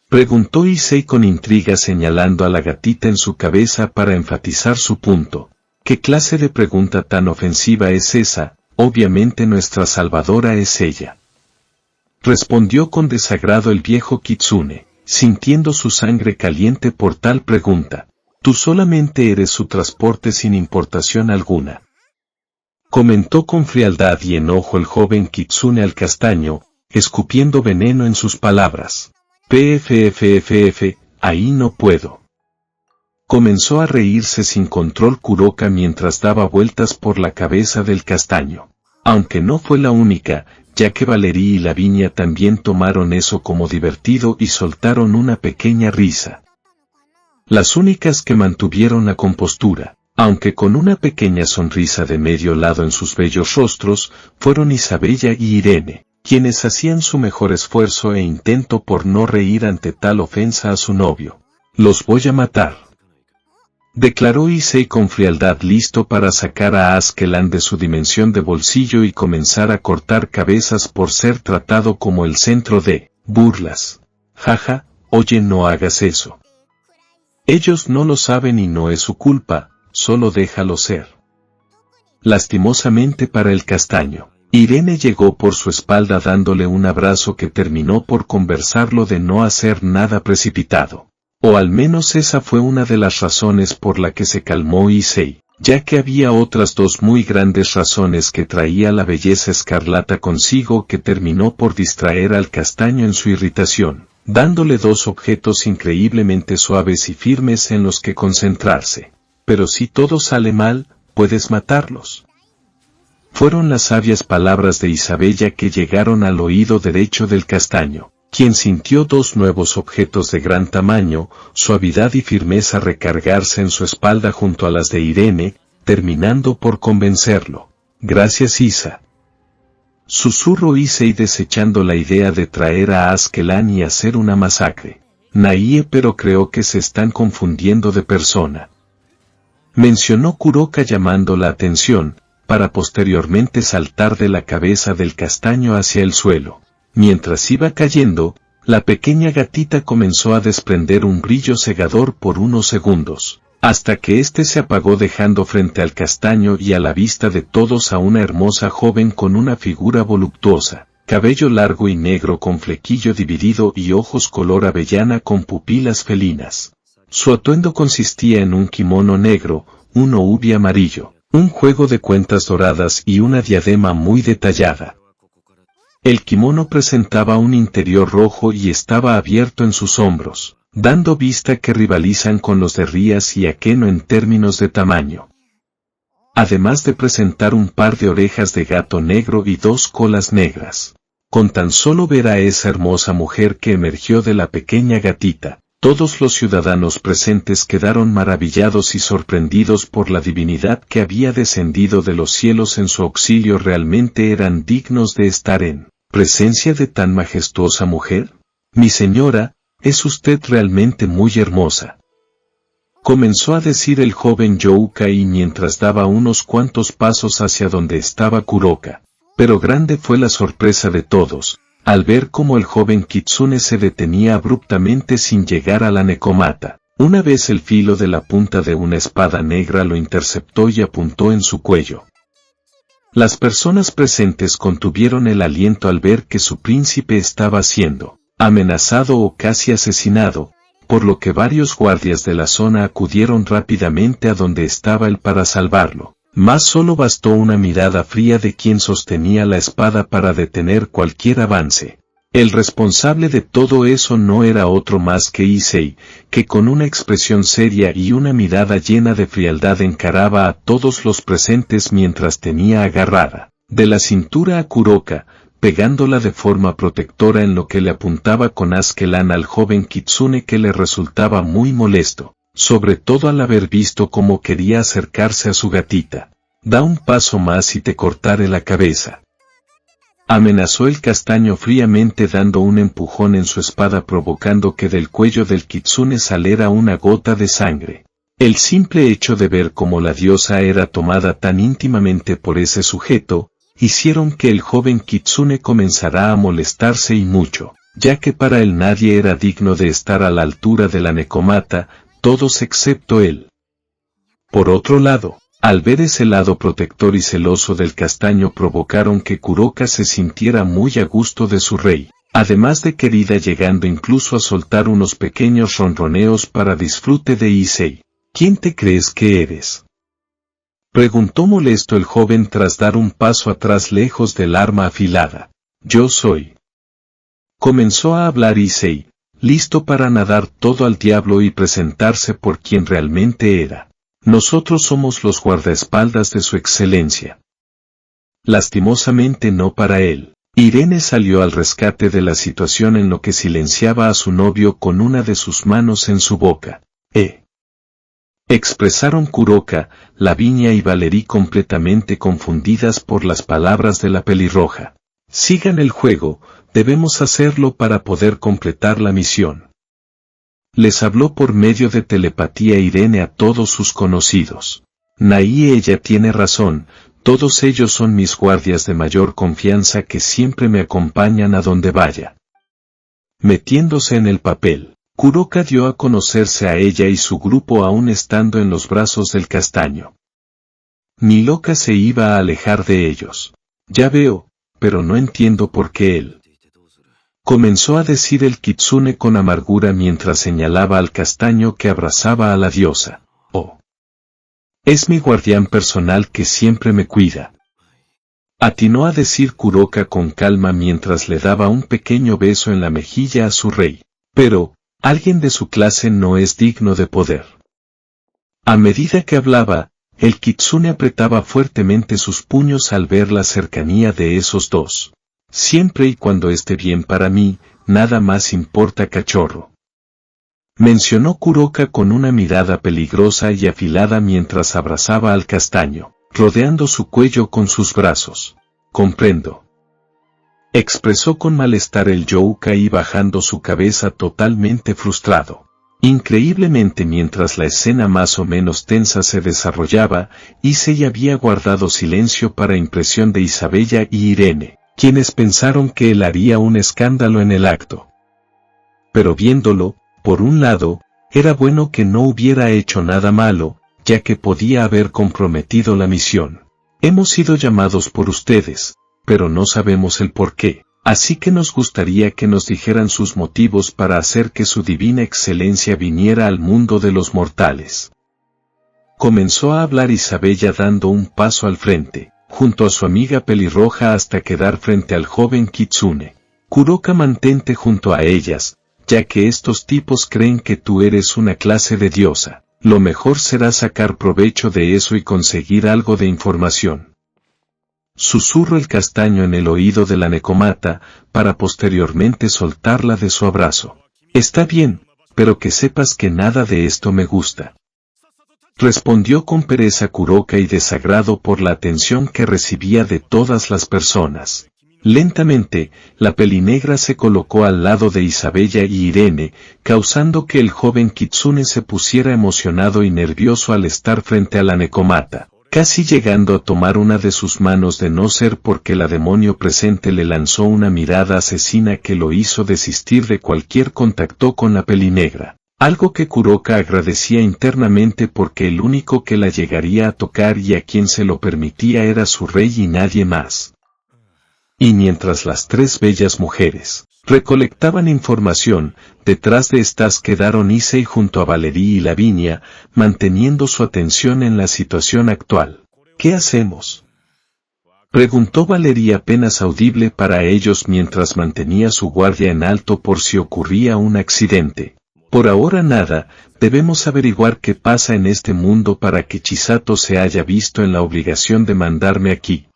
Preguntó Issei con intriga señalando a la gatita en su cabeza para enfatizar su punto. ¿Qué clase de pregunta tan ofensiva es esa? Obviamente nuestra salvadora es ella. Respondió con desagrado el viejo kitsune, sintiendo su sangre caliente por tal pregunta. Tú solamente eres su transporte sin importación alguna. Comentó con frialdad y enojo el joven kitsune al castaño, escupiendo veneno en sus palabras. PFFFF, ahí no puedo. Comenzó a reírse sin control Kuroka mientras daba vueltas por la cabeza del castaño. Aunque no fue la única, ya que Valerie y Lavinia también tomaron eso como divertido y soltaron una pequeña risa. Las únicas que mantuvieron la compostura, aunque con una pequeña sonrisa de medio lado en sus bellos rostros, fueron Isabella y Irene, quienes hacían su mejor esfuerzo e intento por no reír ante tal ofensa a su novio. Los voy a matar. Declaró Issei con frialdad listo para sacar a Askelan de su dimensión de bolsillo y comenzar a cortar cabezas por ser tratado como el centro de burlas. Jaja, oye, no hagas eso. Ellos no lo saben y no es su culpa, solo déjalo ser. Lastimosamente para el castaño, Irene llegó por su espalda dándole un abrazo que terminó por conversarlo de no hacer nada precipitado. O al menos esa fue una de las razones por la que se calmó Issei, ya que había otras dos muy grandes razones que traía la belleza escarlata consigo que terminó por distraer al castaño en su irritación, dándole dos objetos increíblemente suaves y firmes en los que concentrarse. Pero si todo sale mal, puedes matarlos. Fueron las sabias palabras de Isabella que llegaron al oído derecho del castaño, quien sintió dos nuevos objetos de gran tamaño, suavidad y firmeza recargarse en su espalda junto a las de Irene, terminando por convencerlo. Gracias Isa. Susurró Issei desechando la idea de traer a Askelan y hacer una masacre. Naie, pero creo que se están confundiendo de persona. Mencionó Kuroka llamando la atención, para posteriormente saltar de la cabeza del castaño hacia el suelo. Mientras iba cayendo, la pequeña gatita comenzó a desprender un brillo cegador por unos segundos, hasta que éste se apagó dejando frente al castaño y a la vista de todos a una hermosa joven con una figura voluptuosa, cabello largo y negro con flequillo dividido y ojos color avellana con pupilas felinas. Su atuendo consistía en un kimono negro, un obi amarillo, un juego de cuentas doradas y una diadema muy detallada. El kimono presentaba un interior rojo y estaba abierto en sus hombros, dando vista que rivalizan con los de Rías y Akeno en términos de tamaño. Además de presentar un par de orejas de gato negro y dos colas negras. Con tan solo ver a esa hermosa mujer que emergió de la pequeña gatita, todos los ciudadanos presentes quedaron maravillados y sorprendidos por la divinidad que había descendido de los cielos en su auxilio. Realmente eran dignos de estar en ¿Presencia de tan majestuosa mujer? Mi señora, es usted realmente muy hermosa. Comenzó a decir el joven Youkai mientras daba unos cuantos pasos hacia donde estaba Kuroka. Pero grande fue la sorpresa de todos, al ver cómo el joven Kitsune se detenía abruptamente sin llegar a la Nekomata. Una vez el filo de la punta de una espada negra lo interceptó y apuntó en su cuello. Las personas presentes contuvieron el aliento al ver que su príncipe estaba siendo amenazado o casi asesinado, por lo que varios guardias de la zona acudieron rápidamente a donde estaba él para salvarlo. Mas solo bastó una mirada fría de quien sostenía la espada para detener cualquier avance. El responsable de todo eso no era otro más que Issei, que con una expresión seria y una mirada llena de frialdad encaraba a todos los presentes mientras tenía agarrada de la cintura a Kuroka, pegándola de forma protectora en lo que le apuntaba con askelán al joven Kitsune, que le resultaba muy molesto, sobre todo al haber visto cómo quería acercarse a su gatita. Da un paso más y te cortaré la cabeza. Amenazó el castaño fríamente dando un empujón en su espada provocando que del cuello del Kitsune saliera una gota de sangre. El simple hecho de ver cómo la diosa era tomada tan íntimamente por ese sujeto, hicieron que el joven Kitsune comenzara a molestarse y mucho, ya que para él nadie era digno de estar a la altura de la Nekomata, todos excepto él. Por otro lado, al ver ese lado protector y celoso del castaño provocaron que Kuroka se sintiera muy a gusto de su rey, además de querida, llegando incluso a soltar unos pequeños ronroneos para disfrute de Issei. ¿Quién te crees que eres?, preguntó molesto el joven tras dar un paso atrás lejos del arma afilada. Yo soy. Comenzó a hablar Issei, listo para nadar todo al diablo y presentarse por quien realmente era. Nosotros somos los guardaespaldas de su excelencia. Lastimosamente no para él. Irene salió al rescate de la situación en lo que silenciaba a su novio con una de sus manos en su boca. Expresaron Kuroka, Lavinia y Valerie completamente confundidas por las palabras de la pelirroja. Sigan el juego, debemos hacerlo para poder completar la misión. Les habló por medio de telepatía Irene a todos sus conocidos. Nai, ella tiene razón, todos ellos son mis guardias de mayor confianza que siempre me acompañan a donde vaya. Metiéndose en el papel, Kuroka dio a conocerse a ella y su grupo aún estando en los brazos del castaño. Ni loca se iba a alejar de ellos. Ya veo, pero no entiendo por qué él. Comenzó a decir el Kitsune con amargura mientras señalaba al castaño que abrazaba a la diosa. Oh. Es mi guardián personal que siempre me cuida. Atinó a decir Kuroka con calma mientras le daba un pequeño beso en la mejilla a su rey. Pero, alguien de su clase no es digno de poder. A medida que hablaba, el Kitsune apretaba fuertemente sus puños al ver la cercanía de esos dos. Siempre y cuando esté bien para mí, nada más importa, cachorro. Mencionó Kuroka con una mirada peligrosa y afilada mientras abrazaba al castaño, rodeando su cuello con sus brazos. Comprendo. Expresó con malestar el Youkai bajando su cabeza totalmente frustrado. Increíblemente, mientras la escena más o menos tensa se desarrollaba, Issei había guardado silencio para impresión de Isabella y Irene, quienes pensaron que él haría un escándalo en el acto. Pero viéndolo, por un lado, era bueno que no hubiera hecho nada malo, ya que podía haber comprometido la misión. Hemos sido llamados por ustedes, pero no sabemos el por qué, así que nos gustaría que nos dijeran sus motivos para hacer que su divina excelencia viniera al mundo de los mortales. Comenzó a hablar Isabella dando un paso al frente, junto a su amiga pelirroja hasta quedar frente al joven Kitsune. Kuroka, mantente junto a ellas, ya que estos tipos creen que tú eres una clase de diosa. Lo mejor será sacar provecho de eso y conseguir algo de información. Susurró el castaño en el oído de la Nekomata, para posteriormente soltarla de su abrazo. Está bien, pero que sepas que nada de esto me gusta. Respondió con pereza Kuroka y desagrado por la atención que recibía de todas las personas. Lentamente, la pelinegra se colocó al lado de Isabella y Irene, causando que el joven Kitsune se pusiera emocionado y nervioso al estar frente a la Nekomata, casi llegando a tomar una de sus manos de no ser porque la demonio presente le lanzó una mirada asesina que lo hizo desistir de cualquier contacto con la pelinegra. Algo que Kuroka agradecía internamente porque el único que la llegaría a tocar y a quien se lo permitía era su rey y nadie más. Y mientras las tres bellas mujeres recolectaban información, detrás de estas quedaron Issei junto a Valerie y Lavinia, manteniendo su atención en la situación actual. ¿Qué hacemos?, preguntó Valerie apenas audible para ellos mientras mantenía su guardia en alto por si ocurría un accidente. Por ahora nada, debemos averiguar qué pasa en este mundo para que Chisato se haya visto en la obligación de mandarme aquí.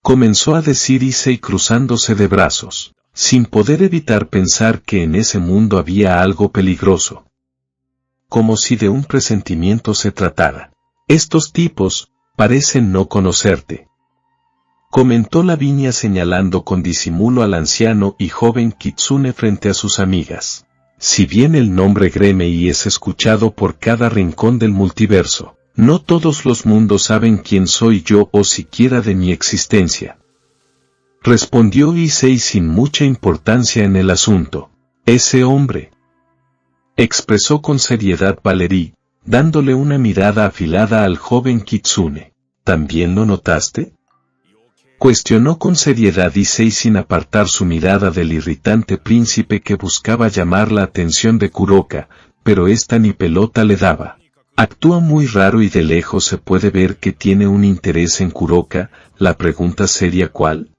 Comenzó a decir Issei cruzándose de brazos, sin poder evitar pensar que en ese mundo había algo peligroso. Como si de un presentimiento se tratara. Estos tipos parecen no conocerte, comentó Lavinia señalando con disimulo al anciano y joven Kitsune frente a sus amigas. Si bien el nombre Gremei es escuchado por cada rincón del multiverso, no todos los mundos saben quién soy yo o siquiera de mi existencia. Respondió Issei sin mucha importancia en el asunto. Ese hombre, expresó con seriedad Valerie, dándole una mirada afilada al joven Kitsune. ¿También lo notaste?, cuestionó con seriedad Issei sin apartar su mirada del irritante príncipe que buscaba llamar la atención de Kuroka, pero esta ni pelota le daba. Actúa muy raro y de lejos se puede ver que tiene un interés en Kuroka. La pregunta seria ¿cuál?,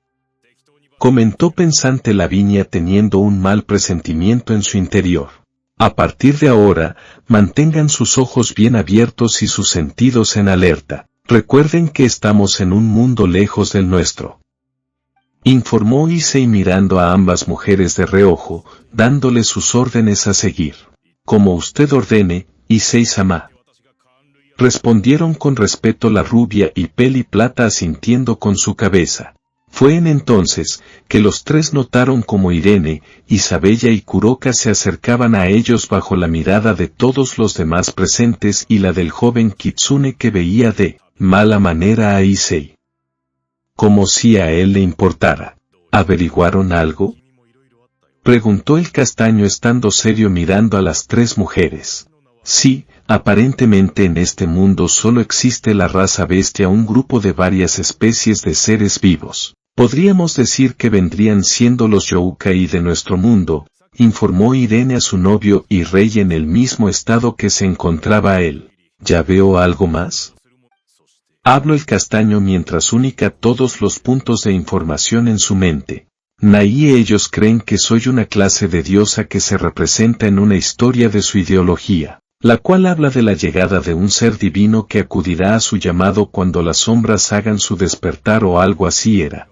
comentó pensante Lavinia teniendo un mal presentimiento en su interior. A partir de ahora, mantengan sus ojos bien abiertos y sus sentidos en alerta. Recuerden que estamos en un mundo lejos del nuestro, informó Issei mirando a ambas mujeres de reojo, dándole sus órdenes a seguir. Como usted ordene, Issei-sama, respondieron con respeto la rubia y Peli Plata asintiendo con su cabeza. Fue en entonces que los tres notaron como Irene, Isabella y Kuroka se acercaban a ellos bajo la mirada de todos los demás presentes y la del joven Kitsune que veía de mala manera a Issei, como si a él le importara. ¿Averiguaron algo?, preguntó el castaño estando serio mirando a las tres mujeres. Sí, aparentemente en este mundo solo existe la raza bestia, un grupo de varias especies de seres vivos. Podríamos decir que vendrían siendo los Youkai de nuestro mundo, informó Irene a su novio y rey en el mismo estado que se encontraba él. ¿Ya veo algo más?, habló el castaño mientras única todos los puntos de información en su mente. Nai ellos creen que soy una clase de diosa que se representa en una historia de su ideología, la cual habla de la llegada de un ser divino que acudirá a su llamado cuando las sombras hagan su despertar o algo así era.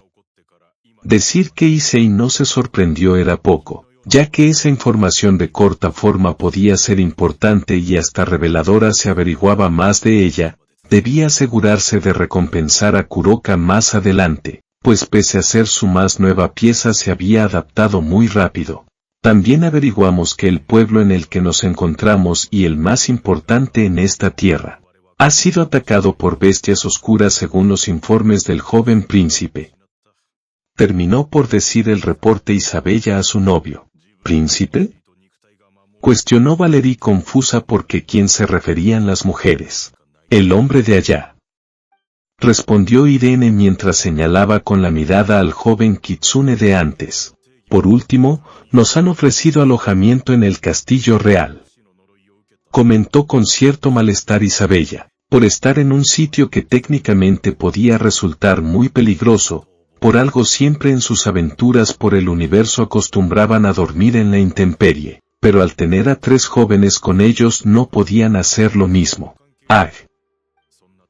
Decir que Issei no se sorprendió era poco, ya que esa información de corta forma podía ser importante y hasta reveladora si averiguaba más de ella. Debía asegurarse de recompensar a Kuroka más adelante, pues pese a ser su más nueva pieza se había adaptado muy rápido. También averiguamos que el pueblo en el que nos encontramos y el más importante en esta tierra, ha sido atacado por bestias oscuras según los informes del joven príncipe. Terminó por decir el reporte Isabella a su novio. ¿Príncipe?, cuestionó Valerie confusa porque quién se referían las mujeres. El hombre de allá, respondió Irene mientras señalaba con la mirada al joven Kitsune de antes. Por último, nos han ofrecido alojamiento en el castillo real, comentó con cierto malestar Isabella, por estar en un sitio que técnicamente podía resultar muy peligroso. Por algo siempre en sus aventuras por el universo acostumbraban a dormir en la intemperie, pero al tener a tres jóvenes con ellos no podían hacer lo mismo. ¡Ah!,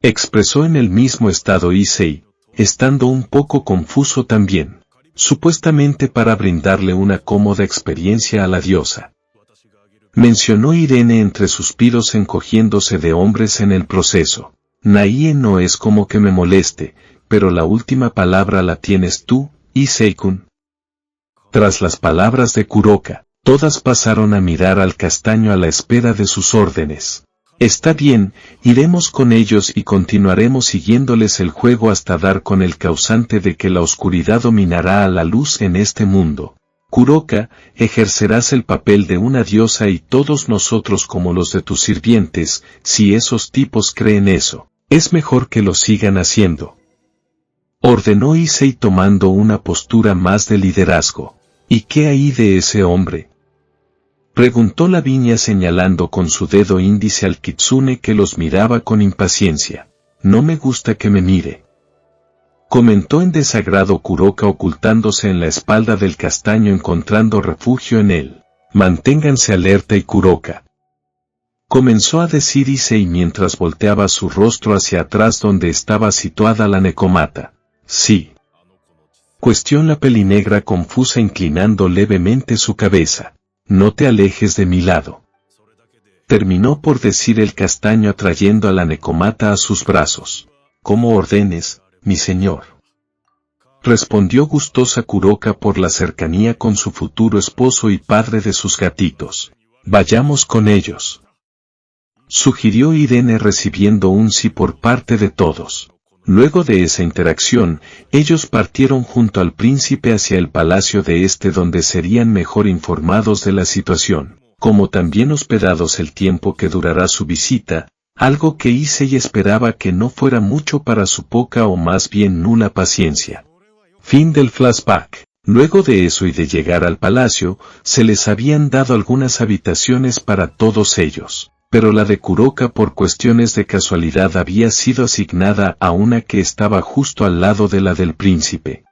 expresó en el mismo estado Issei, estando un poco confuso también, supuestamente para brindarle una cómoda experiencia a la diosa. Mencionó Irene entre suspiros encogiéndose de hombres en el proceso. Naie no es como que me moleste, pero la última palabra la tienes tú, Issei-kun. Tras las palabras de Kuroka, todas pasaron a mirar al castaño a la espera de sus órdenes. Está bien, iremos con ellos y continuaremos siguiéndoles el juego hasta dar con el causante de que la oscuridad dominará a la luz en este mundo. Kuroka, ejercerás el papel de una diosa y todos nosotros como los de tus sirvientes, si esos tipos creen eso, es mejor que lo sigan haciendo. Ordenó Issei tomando una postura más de liderazgo. ¿Y qué hay de ese hombre?, preguntó Lavinia señalando con su dedo índice al kitsune que los miraba con impaciencia. No me gusta que me mire, comentó en desagrado Kuroka ocultándose en la espalda del castaño encontrando refugio en él. Manténganse alerta y Kuroka, comenzó a decir Issei mientras volteaba su rostro hacia atrás donde estaba situada la Nekomata. Sí, cuestionó la pelinegra confusa inclinando levemente su cabeza. No te alejes de mi lado, terminó por decir el castaño atrayendo a la Nekomata a sus brazos. Como ordenes, mi señor, respondió gustosa Kuroka por la cercanía con su futuro esposo y padre de sus gatitos. Vayamos con ellos, sugirió Irene recibiendo un sí por parte de todos. Luego de esa interacción, ellos partieron junto al príncipe hacia el palacio de este donde serían mejor informados de la situación, como también hospedados el tiempo que durará su visita, algo que Issei esperaba que no fuera mucho para su poca o más bien nula paciencia. Fin del flashback. Luego de eso y de llegar al palacio, se les habían dado algunas habitaciones para todos ellos, pero la de Kuroka por cuestiones de casualidad había sido asignada a una que estaba justo al lado de la del príncipe.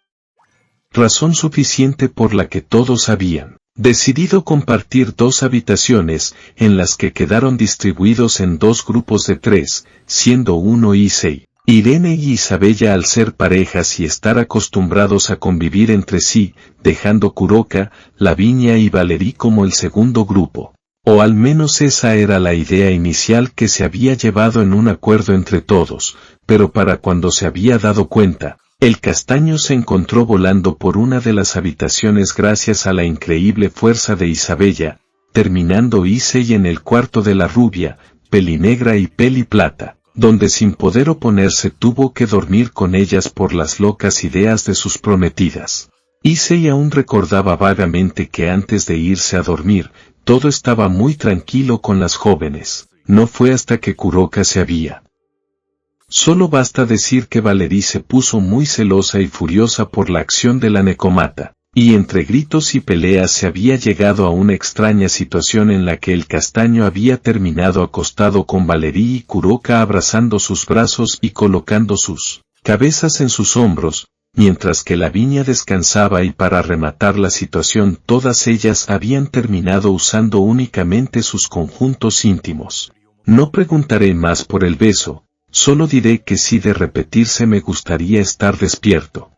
Razón suficiente por la que todos habían decidido compartir dos habitaciones, en las que quedaron distribuidos en dos grupos de tres, siendo uno Issei, Irene y Isabella al ser parejas y estar acostumbrados a convivir entre sí, dejando Kuroka, Lavinia y Valerie como el segundo grupo. O al menos esa era la idea inicial que se había llevado en un acuerdo entre todos, pero para cuando se había dado cuenta, el castaño se encontró volando por una de las habitaciones gracias a la increíble fuerza de Isabella, terminando Issei en el cuarto de la rubia, pelinegra y peliplata, donde sin poder oponerse tuvo que dormir con ellas por las locas ideas de sus prometidas. Issei aún recordaba vagamente que antes de irse a dormir, todo estaba muy tranquilo con las jóvenes. No fue hasta que Kuroka se había. Solo basta decir que Valerie se puso muy celosa y furiosa por la acción de la Nekomata, y entre gritos y peleas se había llegado a una extraña situación en la que el castaño había terminado acostado con Valerie y Kuroka abrazando sus brazos y colocando sus cabezas en sus hombros, mientras que Lavinia descansaba y para rematar la situación todas ellas habían terminado usando únicamente sus conjuntos íntimos. No preguntaré más por el beso, solo diré que si de repetirse me gustaría estar despierto.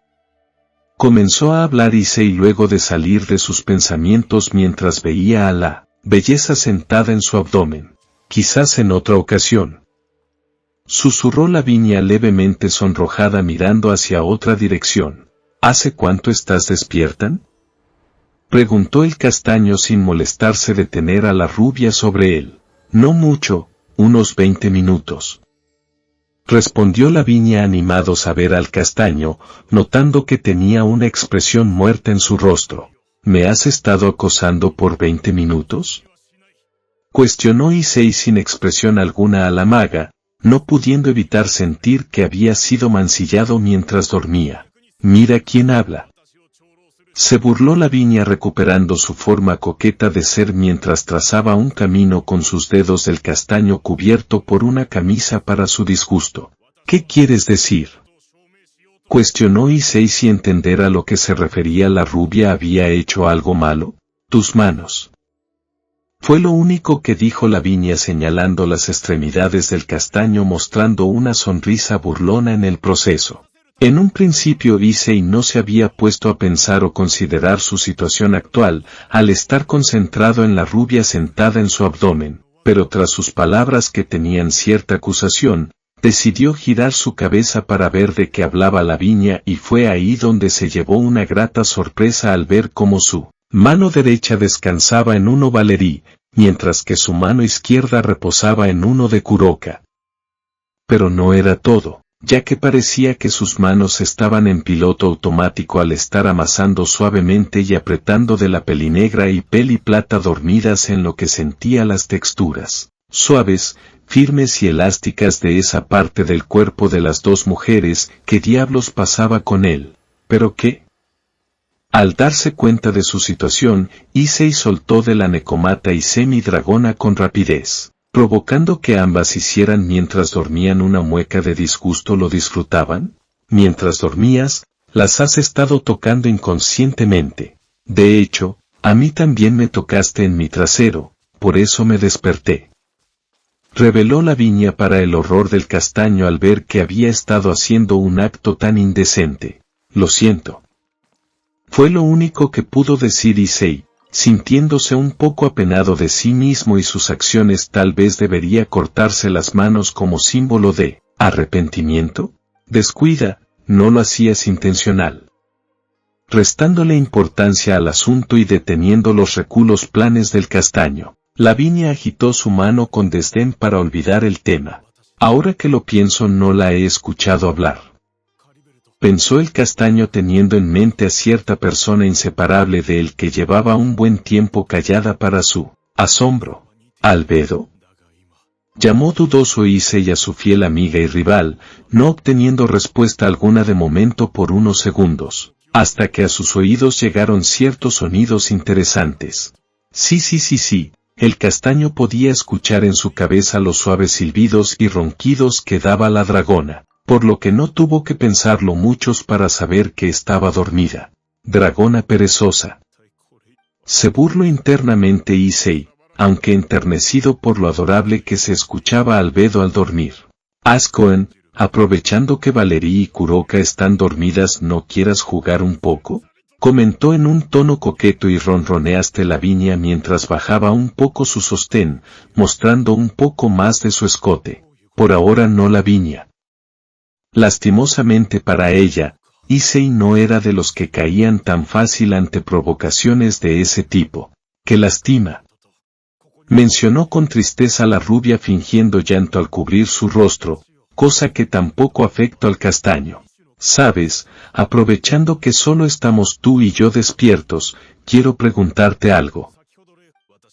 Comenzó a hablar Issei luego de salir de sus pensamientos mientras veía a la belleza sentada en su abdomen. Quizás en otra ocasión, susurró Lavinia levemente sonrojada mirando hacia otra dirección. ¿Hace cuánto estás despierta?, preguntó el castaño sin molestarse de tener a la rubia sobre él. No mucho, unos 20 minutos. Respondió Lavinia animados a ver al castaño, notando que tenía una expresión muerta en su rostro. ¿Me has estado acosando por 20 minutos? Cuestionó Issei sin expresión alguna a la maga, no pudiendo evitar sentir que había sido mancillado mientras dormía. Mira quién habla. Se burló Lavinia recuperando su forma coqueta de ser mientras trazaba un camino con sus dedos del castaño cubierto por una camisa para su disgusto. ¿Qué quieres decir?, cuestionó Issei sin entender a lo que se refería. ¿La rubia había hecho algo malo? Tus manos. Fue lo único que dijo Lavinia señalando las extremidades del castaño mostrando una sonrisa burlona en el proceso. En un principio Issei no se había puesto a pensar o considerar su situación actual, al estar concentrado en la rubia sentada en su abdomen, pero tras sus palabras que tenían cierta acusación, decidió girar su cabeza para ver de qué hablaba Lavinia y fue ahí donde se llevó una grata sorpresa al ver cómo su mano derecha descansaba en uno Valerie, mientras que su mano izquierda reposaba en uno de Kuroka. Pero no era todo, ya que parecía que sus manos estaban en piloto automático al estar amasando suavemente y apretando de la pelinegra y peli plata dormidas en lo que sentía las texturas suaves, firmes y elásticas de esa parte del cuerpo de las dos mujeres. ¿Qué diablos pasaba con él? ¿Pero qué? Al darse cuenta de su situación, Issei soltó de la Nekomata y semi-dragona con rapidez, provocando que ambas hicieran mientras dormían una mueca de disgusto. ¿Lo disfrutaban? Mientras dormías, las has estado tocando inconscientemente. De hecho, a mí también me tocaste en mi trasero, por eso me desperté. Reveló Lavinia para el horror del castaño al ver que había estado haciendo un acto tan indecente. Lo siento. Fue lo único que pudo decir Issei, sintiéndose un poco apenado de sí mismo y sus acciones. Tal vez debería cortarse las manos como símbolo de arrepentimiento. Descuida, no lo hacías intencional. Restándole importancia al asunto y deteniendo los reculos planes del castaño, Lavinia agitó su mano con desdén para olvidar el tema. Ahora que lo pienso, no la he escuchado hablar. Pensó el castaño teniendo en mente a cierta persona inseparable de él que llevaba un buen tiempo callada para su asombro. ¿Albedo? Llamó dudoso Issei a su fiel amiga y rival, no obteniendo respuesta alguna de momento por unos segundos, hasta que a sus oídos llegaron ciertos sonidos interesantes. Sí, el castaño podía escuchar en su cabeza los suaves silbidos y ronquidos que daba la dragona, por lo que no tuvo que pensarlo muchos para saber que estaba dormida. Dragona perezosa. Se burló internamente Issei, aunque enternecido por lo adorable que se escuchaba Albedo al dormir. Ascoen, aprovechando que Valerie y Kuroka están dormidas, ¿no quieras jugar un poco? Comentó en un tono coqueto y ronroneaste Lavinia mientras bajaba un poco su sostén, mostrando un poco más de su escote. Por ahora no, Lavinia. Lastimosamente para ella, Issei no era de los que caían tan fácil ante provocaciones de ese tipo. ¡Qué lástima! Mencionó con tristeza la rubia fingiendo llanto al cubrir su rostro, cosa que tampoco afectó al castaño. Sabes, aprovechando que solo estamos tú y yo despiertos, quiero preguntarte algo.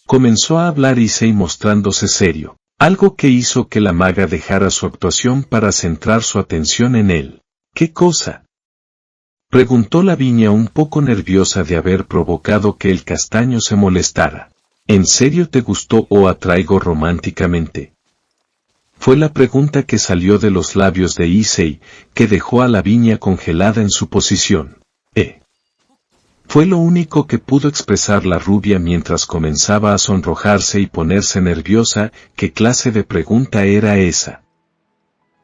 Comenzó a hablar Issei mostrándose serio. Algo que hizo que la maga dejara su actuación para centrar su atención en él. ¿Qué cosa? Preguntó Lavinia un poco nerviosa de haber provocado que el castaño se molestara. ¿En serio te gustó o atraigo románticamente? Fue la pregunta que salió de los labios de Issei, que dejó a Lavinia congelada en su posición. Fue lo único que pudo expresar la rubia mientras comenzaba a sonrojarse y ponerse nerviosa. ¿Qué clase de pregunta era esa?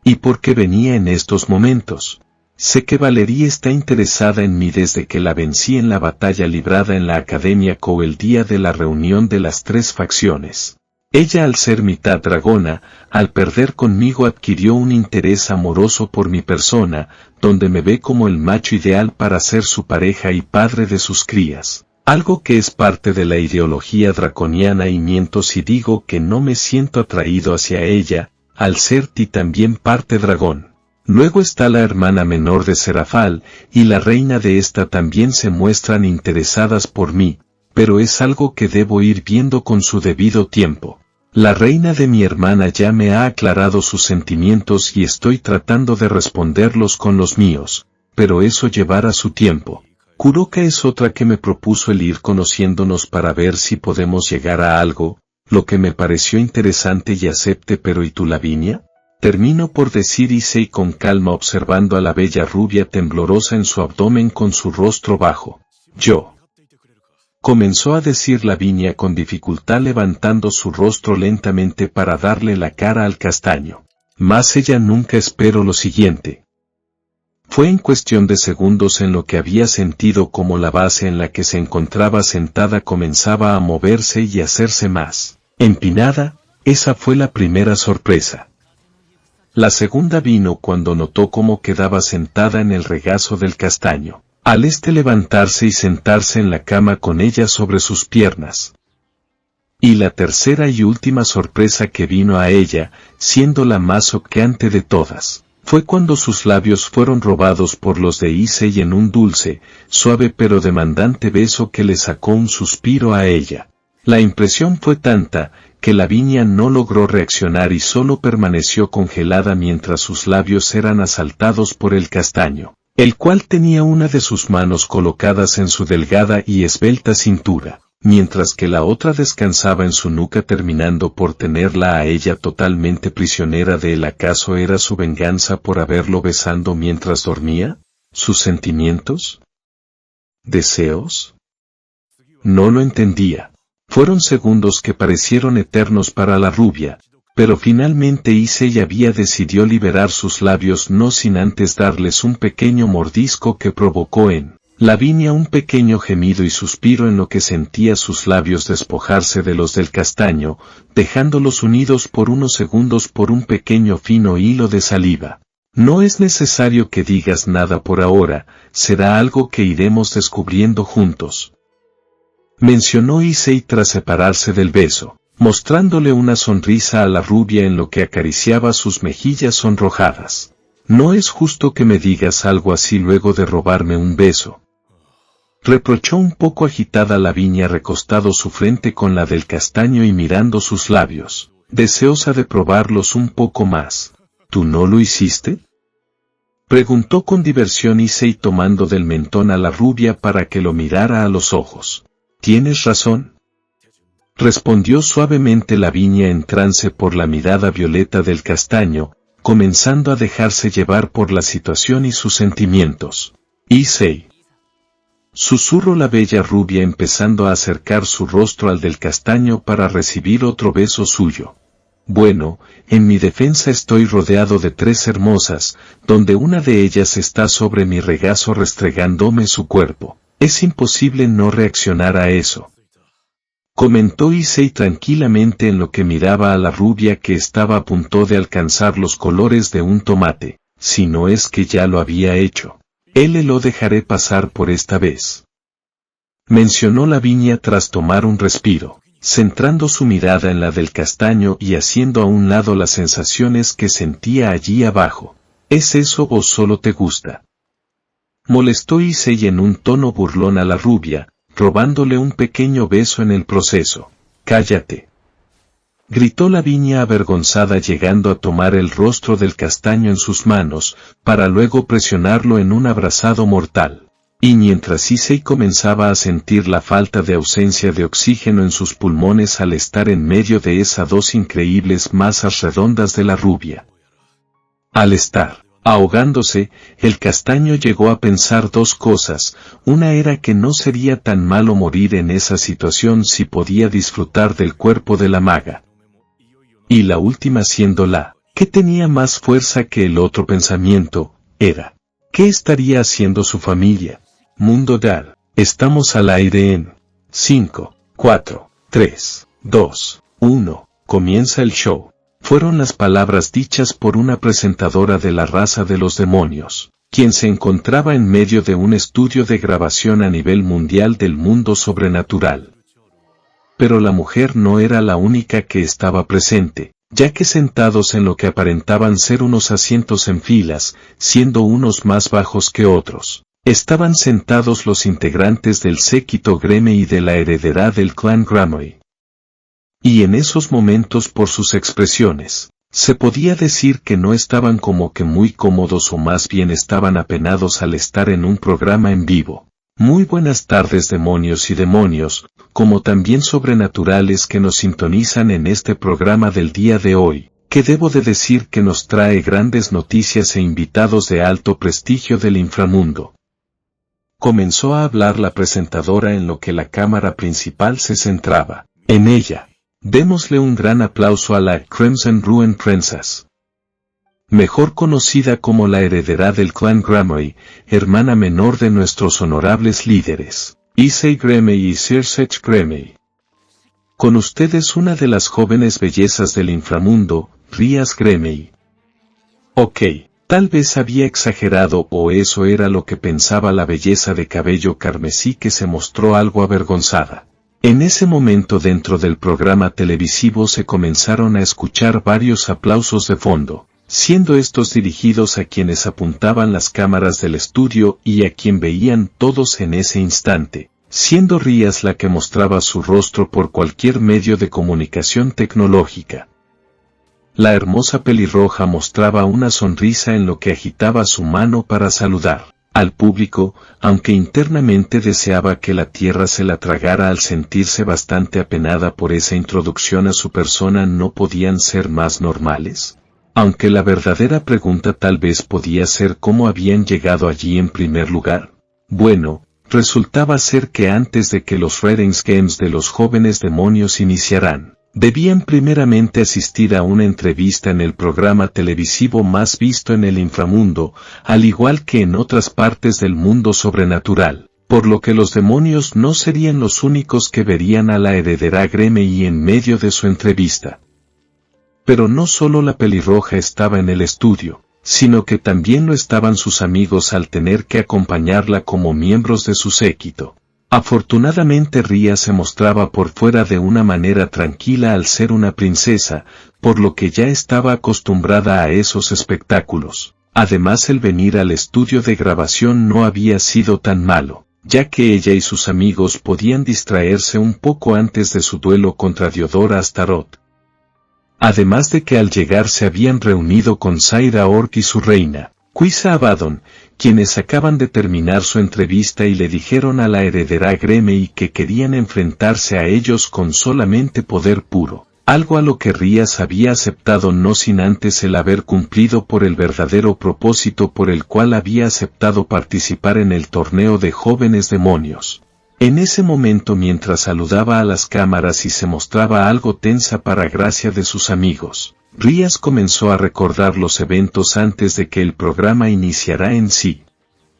¿Y por qué venía en estos momentos? Sé que Valerie está interesada en mí desde que la vencí en la batalla librada en la Academia Kou el día de la reunión de las tres facciones. Ella, al ser mitad dragona, al perder conmigo adquirió un interés amoroso por mi persona, donde me ve como el macho ideal para ser su pareja y padre de sus crías. Algo que es parte de la ideología draconiana, y miento si digo que no me siento atraído hacia ella, al ser ti también parte dragón. Luego está la hermana menor de Serafal, y la reina de esta también se muestran interesadas por mí, pero es algo que debo ir viendo con su debido tiempo. La reina de mi hermana ya me ha aclarado sus sentimientos y estoy tratando de responderlos con los míos, pero eso llevará su tiempo. Kuroka es otra que me propuso el ir conociéndonos para ver si podemos llegar a algo, lo que me pareció interesante y acepté. Pero ¿y tú, Lavinia? Termino por decir Issei con calma, observando a la bella rubia temblorosa en su abdomen con su rostro bajo. Yo. Comenzó a decir Lavinia con dificultad, levantando su rostro lentamente para darle la cara al castaño. Mas ella nunca esperó lo siguiente. Fue en cuestión de segundos en lo que había sentido como la base en la que se encontraba sentada comenzaba a moverse y hacerse más empinada. Esa fue la primera sorpresa. La segunda vino cuando notó cómo quedaba sentada en el regazo del castaño, al levantarse y sentarse en la cama con ella sobre sus piernas. Y la tercera y última sorpresa que vino a ella, siendo la más choqueante de todas, fue cuando sus labios fueron robados por los de Issei en un dulce, suave pero demandante beso que le sacó un suspiro a ella. La impresión fue tanta, que Lavinia no logró reaccionar y solo permaneció congelada mientras sus labios eran asaltados por el castaño, el cual tenía una de sus manos colocadas en su delgada y esbelta cintura, mientras que la otra descansaba en su nuca terminando por tenerla a ella totalmente prisionera de él. ¿Acaso era su venganza por haberlo besando mientras dormía? ¿Sus sentimientos? ¿Deseos? No lo entendía. Fueron segundos que parecieron eternos para la rubia, pero finalmente Issei decidió liberar sus labios no sin antes darles un pequeño mordisco que provocó en Lavinia un pequeño gemido y suspiro en lo que sentía sus labios despojarse de los del castaño, dejándolos unidos por unos segundos por un pequeño fino hilo de saliva. No es necesario que digas nada por ahora, será algo que iremos descubriendo juntos, mencionó Issei tras separarse del beso, mostrándole una sonrisa a la rubia en lo que acariciaba sus mejillas sonrojadas. No es justo que me digas algo así luego de robarme un beso, reprochó un poco agitada Lavinia recostado su frente con la del castaño y mirando sus labios, deseosa de probarlos un poco más. ¿Tú no lo hiciste?, preguntó con diversión Issei tomando del mentón a la rubia para que lo mirara a los ojos. Tienes razón, respondió suavemente Lavinia en trance por la mirada violeta del castaño, comenzando a dejarse llevar por la situación y sus sentimientos. Issei, susurró la bella rubia empezando a acercar su rostro al del castaño para recibir otro beso suyo. Bueno, en mi defensa estoy rodeado de 3 hermosas, donde una de ellas está sobre mi regazo restregándome su cuerpo. Es imposible no reaccionar a eso, comentó Issei tranquilamente en lo que miraba a la rubia que estaba a punto de alcanzar los colores de un tomate. Si no es que ya lo había hecho, lo dejaré pasar por esta vez, mencionó Lavinia tras tomar un respiro, centrando su mirada en la del castaño y haciendo a un lado las sensaciones que sentía allí abajo. ¿Es eso o solo te gusta?, molestó Issei en un tono burlón a la rubia, robándole un pequeño beso en el proceso. Cállate, gritó Lavinia avergonzada llegando a tomar el rostro del castaño en sus manos, para luego presionarlo en un abrazado mortal. Y mientras Issei comenzaba a sentir la falta de ausencia de oxígeno en sus pulmones al estar en medio de esas 2 increíbles masas redondas de la rubia. Al estar ahogándose, el castaño llegó a pensar 2 cosas, una era que no sería tan malo morir en esa situación si podía disfrutar del cuerpo de la maga. Y la última siendo la, que tenía más fuerza que el otro pensamiento, era, ¿qué estaría haciendo su familia? Mundo Dar, estamos al aire en 5, 4, 3, 2, 1, comienza el show. Fueron las palabras dichas por una presentadora de la raza de los demonios, quien se encontraba en medio de un estudio de grabación a nivel mundial del mundo sobrenatural. Pero la mujer no era la única que estaba presente, ya que sentados en lo que aparentaban ser unos asientos en filas, siendo unos más bajos que otros, estaban sentados los integrantes del séquito Greme y de la heredera del clan Grammy. Y en esos momentos por sus expresiones, se podía decir que no estaban como que muy cómodos o más bien estaban apenados al estar en un programa en vivo. Muy buenas tardes demonios y demonios, como también sobrenaturales que nos sintonizan en este programa del día de hoy, que debo de decir que nos trae grandes noticias e invitados de alto prestigio del inframundo. Comenzó a hablar la presentadora en lo que la cámara principal se centraba en ella. Démosle un gran aplauso a la Crimson Ruin Princess, mejor conocida como la heredera del clan Grammy, hermana menor de nuestros honorables líderes, Issei Grammy y Circe Grammy. Con ustedes una de las jóvenes bellezas del inframundo, Rias Grammy. Ok, tal vez había exagerado o eso era lo que pensaba la belleza de cabello carmesí que se mostró algo avergonzada. En ese momento dentro del programa televisivo se comenzaron a escuchar varios aplausos de fondo, siendo estos dirigidos a quienes apuntaban las cámaras del estudio y a quien veían todos en ese instante, siendo Rías la que mostraba su rostro por cualquier medio de comunicación tecnológica. La hermosa pelirroja mostraba una sonrisa en lo que agitaba su mano para saludar al público, aunque internamente deseaba que la tierra se la tragara al sentirse bastante apenada por esa introducción a su persona. ¿No podían ser más normales? Aunque la verdadera pregunta tal vez podía ser cómo habían llegado allí en primer lugar. Bueno, resultaba ser que antes de que los Ratings Games de los jóvenes demonios iniciaran, debían primeramente asistir a una entrevista en el programa televisivo más visto en el inframundo, al igual que en otras partes del mundo sobrenatural, por lo que los demonios no serían los únicos que verían a la heredera Gremey en medio de su entrevista. Pero no solo la pelirroja estaba en el estudio, sino que también lo estaban sus amigos al tener que acompañarla como miembros de su séquito. Afortunadamente Ría se mostraba por fuera de una manera tranquila al ser una princesa, por lo que ya estaba acostumbrada a esos espectáculos. Además el venir al estudio de grabación no había sido tan malo, ya que ella y sus amigos podían distraerse un poco antes de su duelo contra Diodora Astaroth. Además de que al llegar se habían reunido con Saira Orc y su reina, Quisa Abaddon, quienes acaban de terminar su entrevista y le dijeron a la heredera Gremey que querían enfrentarse a ellos con solamente poder puro, algo a lo que Rías había aceptado no sin antes el haber cumplido por el verdadero propósito por el cual había aceptado participar en el torneo de jóvenes demonios. En ese momento mientras saludaba a las cámaras y se mostraba algo tensa para gracia de sus amigos, Rías comenzó a recordar los eventos antes de que el programa iniciara en sí.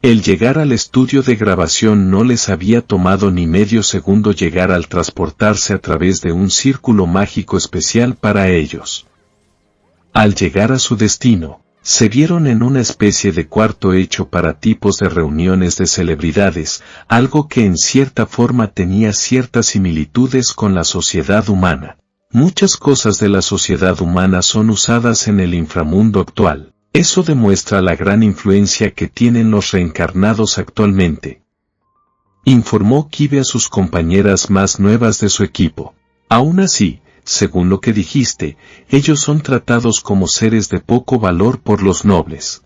El llegar al estudio de grabación no les había tomado ni medio segundo llegar al transportarse a través de un círculo mágico especial para ellos. Al llegar a su destino, se vieron en una especie de cuarto hecho para tipos de reuniones de celebridades, algo que en cierta forma tenía ciertas similitudes con la sociedad humana. Muchas cosas de la sociedad humana son usadas en el inframundo actual. Eso demuestra la gran influencia que tienen los reencarnados actualmente. Informó Kibe a sus compañeras más nuevas de su equipo. Aún así, según lo que dijiste, ellos son tratados como seres de poco valor por los nobles.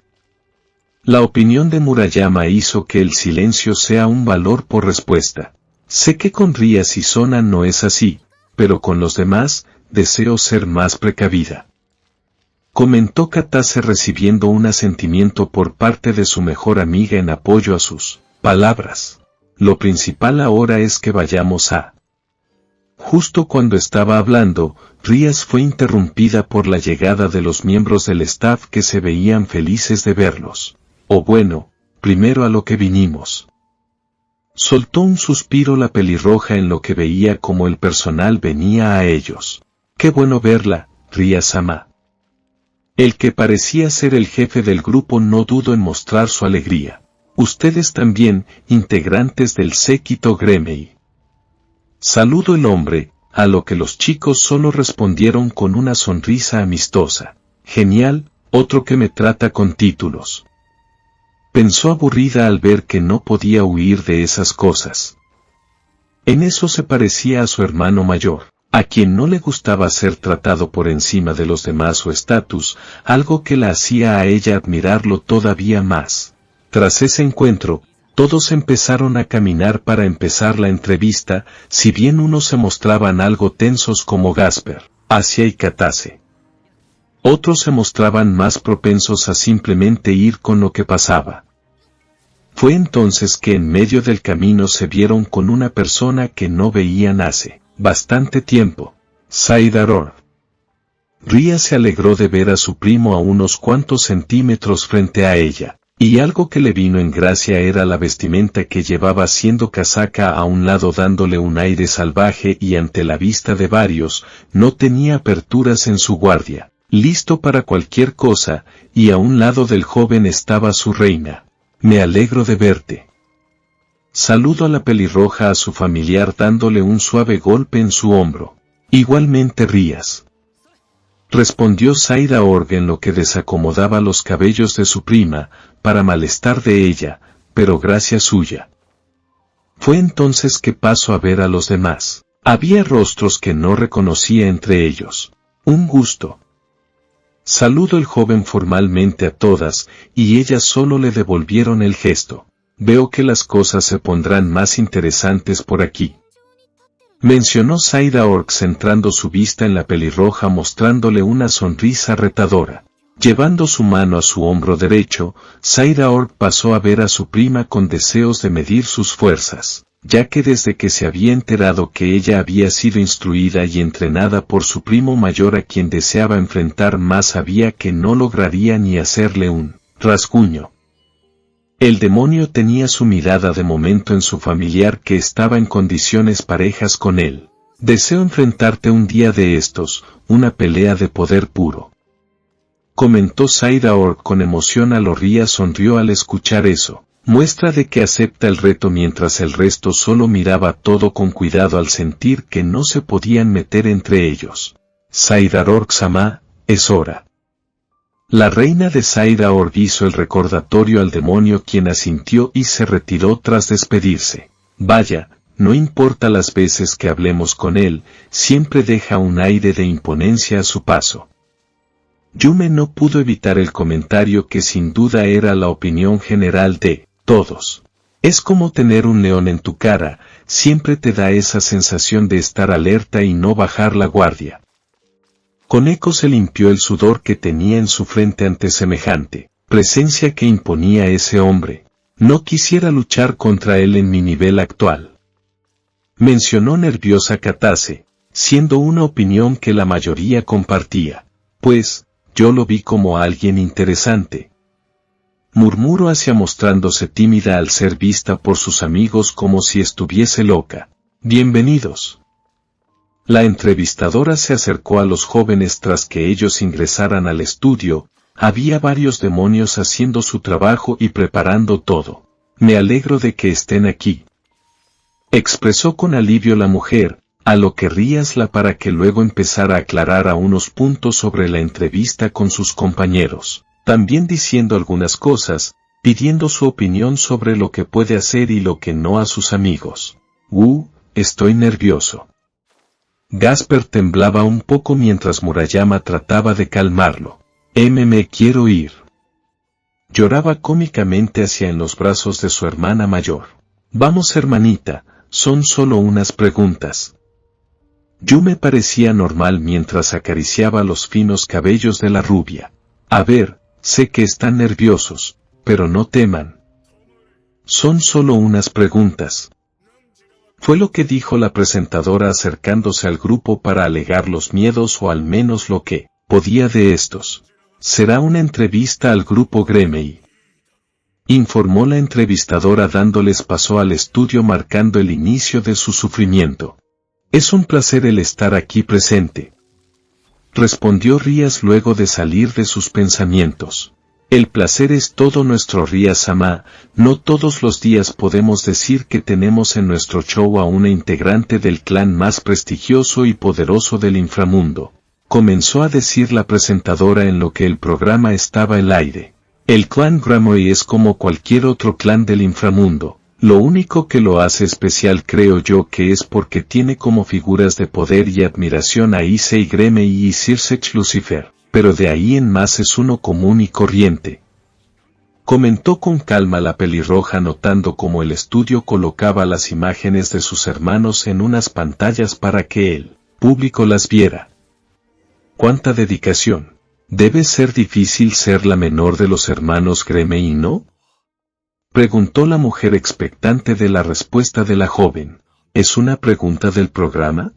La opinión de Murayama hizo que el silencio sea un valor por respuesta. Sé que con Rías y Sona no es así, pero con los demás, deseo ser más precavida. Comentó Katase recibiendo un asentimiento por parte de su mejor amiga en apoyo a sus palabras. Lo principal ahora es que vayamos a... Justo cuando estaba hablando, Rías fue interrumpida por la llegada de los miembros del staff que se veían felices de verlos. O bueno, primero a lo que vinimos. Soltó un suspiro la pelirroja en lo que veía como el personal venía a ellos. Qué bueno verla, Ría-sama. El que parecía ser el jefe del grupo no dudó en mostrar su alegría. Ustedes también, integrantes del séquito Gremey. Saludó el hombre, a lo que los chicos solo respondieron con una sonrisa amistosa. Genial, otro que me trata con títulos. Pensó aburrida al ver que no podía huir de esas cosas. En eso se parecía a su hermano mayor, a quien no le gustaba ser tratado por encima de los demás o estatus, algo que la hacía a ella admirarlo todavía más. Tras ese encuentro, todos empezaron a caminar para empezar la entrevista, si bien unos se mostraban algo tensos como Gasper, Asia y Katase. Otros se mostraban más propensos a simplemente ir con lo que pasaba. Fue entonces que en medio del camino se vieron con una persona que no veían hace bastante tiempo, Saidaror. Ría se alegró de ver a su primo a unos cuantos centímetros frente a ella, y algo que le vino en gracia era la vestimenta que llevaba haciendo casaca a un lado dándole un aire salvaje y ante la vista de varios, no tenía aperturas en su guardia. listo para cualquier cosa, y a un lado del joven estaba su reina. Me alegro de verte. Saludo a la pelirroja a su familiar dándole un suave golpe en su hombro. Igualmente Rías. Respondió Saira Org en lo que desacomodaba los cabellos de su prima, para malestar de ella, pero gracia suya. Fue entonces que pasó a ver a los demás. Había rostros que no reconocía entre ellos. Un gusto. Saludó el joven formalmente a todas, y ellas solo le devolvieron el gesto. Veo que las cosas se pondrán más interesantes por aquí. Mencionó Saira Org centrando su vista en la pelirroja mostrándole una sonrisa retadora. Llevando su mano a su hombro derecho, Saira Org pasó a ver a su prima con deseos de medir sus fuerzas, ya que desde que se había enterado que ella había sido instruida y entrenada por su primo mayor a quien deseaba enfrentar más sabía que no lograría ni hacerle un rasguño. El demonio tenía su mirada de momento en su familiar que estaba en condiciones parejas con él. Deseo enfrentarte un día de estos, una pelea de poder puro. Comentó Saira Org con emoción. Aloria sonrió al escuchar eso, muestra de que acepta el reto mientras el resto solo miraba todo con cuidado al sentir que no se podían meter entre ellos. Saira Org-sama, es hora. La reina de Saira Org hizo el recordatorio al demonio quien asintió y se retiró tras despedirse. Vaya, no importa las veces que hablemos con él, siempre deja un aire de imponencia a su paso. Yume no pudo evitar el comentario que sin duda era la opinión general de todos. Es como tener un león en tu cara, siempre te da esa sensación de estar alerta y no bajar la guardia. Con eco se limpió el sudor que tenía en su frente ante semejante presencia que imponía ese hombre. No quisiera luchar contra él en mi nivel actual. Mencionó nerviosa Katase, siendo una opinión que la mayoría compartía. Pues, yo lo vi como alguien interesante. Murmuró hacia mostrándose tímida al ser vista por sus amigos como si estuviese loca. Bienvenidos. La entrevistadora se acercó a los jóvenes tras que ellos ingresaran al estudio. Había varios demonios haciendo su trabajo y preparando todo. Me alegro de que estén aquí. Expresó con alivio la mujer, a lo que Ríasla para que luego empezara a aclarar a unos puntos sobre la entrevista con sus compañeros, también diciendo algunas cosas, pidiendo su opinión sobre lo que puede hacer y lo que no a sus amigos. Estoy nervioso. Gasper temblaba un poco mientras Murayama trataba de calmarlo. Me quiero ir. Lloraba cómicamente hacia en los brazos de su hermana mayor. Vamos hermanita, son solo unas preguntas. Yume parecía normal mientras acariciaba los finos cabellos de la rubia. A ver, sé que están nerviosos, pero no teman. Son solo unas preguntas. Fue lo que dijo la presentadora acercándose al grupo para alegar los miedos o al menos lo que podía de estos. Será una entrevista al grupo Gremei. Informó la entrevistadora dándoles paso al estudio marcando el inicio de su sufrimiento. Es un placer el estar aquí presente. Respondió Rías luego de salir de sus pensamientos. El placer es todo nuestro Rías-sama, no todos los días podemos decir que tenemos en nuestro show a una integrante del clan más prestigioso y poderoso del inframundo. Comenzó a decir la presentadora en lo que el programa estaba al aire. El clan Gremei es como cualquier otro clan del inframundo. Lo único que lo hace especial creo yo que es porque tiene como figuras de poder y admiración a Issei Gremei y Sirsex Lucifer. Pero de ahí en más es uno común y corriente. Comentó con calma la pelirroja notando cómo el estudio colocaba las imágenes de sus hermanos en unas pantallas para que el público las viera. ¡Cuánta dedicación! ¿Debe ser difícil ser la menor de los hermanos Gremei, no? Preguntó la mujer expectante de la respuesta de la joven. ¿Es una pregunta del programa?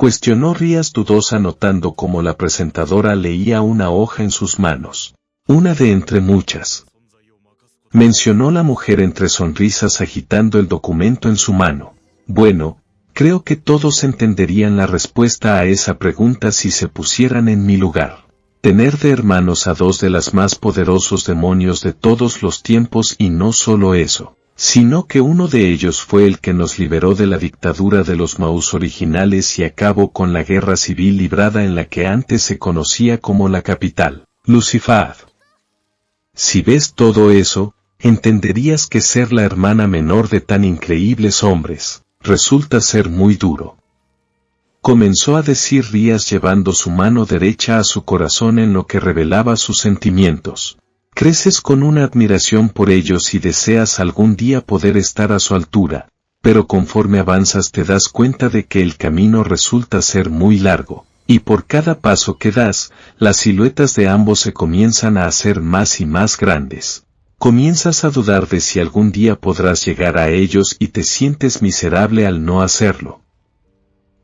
Cuestionó Rías dudosa notando cómo la presentadora leía una hoja en sus manos. Una de entre muchas. Mencionó la mujer entre sonrisas agitando el documento en su mano. Bueno, creo que todos entenderían la respuesta a esa pregunta si se pusieran en mi lugar. Tener de hermanos a dos de los más poderosos demonios de todos los tiempos, y no solo eso, sino que uno de ellos fue el que nos liberó de la dictadura de los Maus originales y acabó con la guerra civil librada en la que antes se conocía como la capital, Lucifer. Si ves todo eso, entenderías que ser la hermana menor de tan increíbles hombres resulta ser muy duro. Comenzó a decir Rías llevando su mano derecha a su corazón en lo que revelaba sus sentimientos. Creces con una admiración por ellos y deseas algún día poder estar a su altura, pero conforme avanzas te das cuenta de que el camino resulta ser muy largo, y por cada paso que das, las siluetas de ambos se comienzan a hacer más y más grandes. Comienzas a dudar de si algún día podrás llegar a ellos y te sientes miserable al no hacerlo.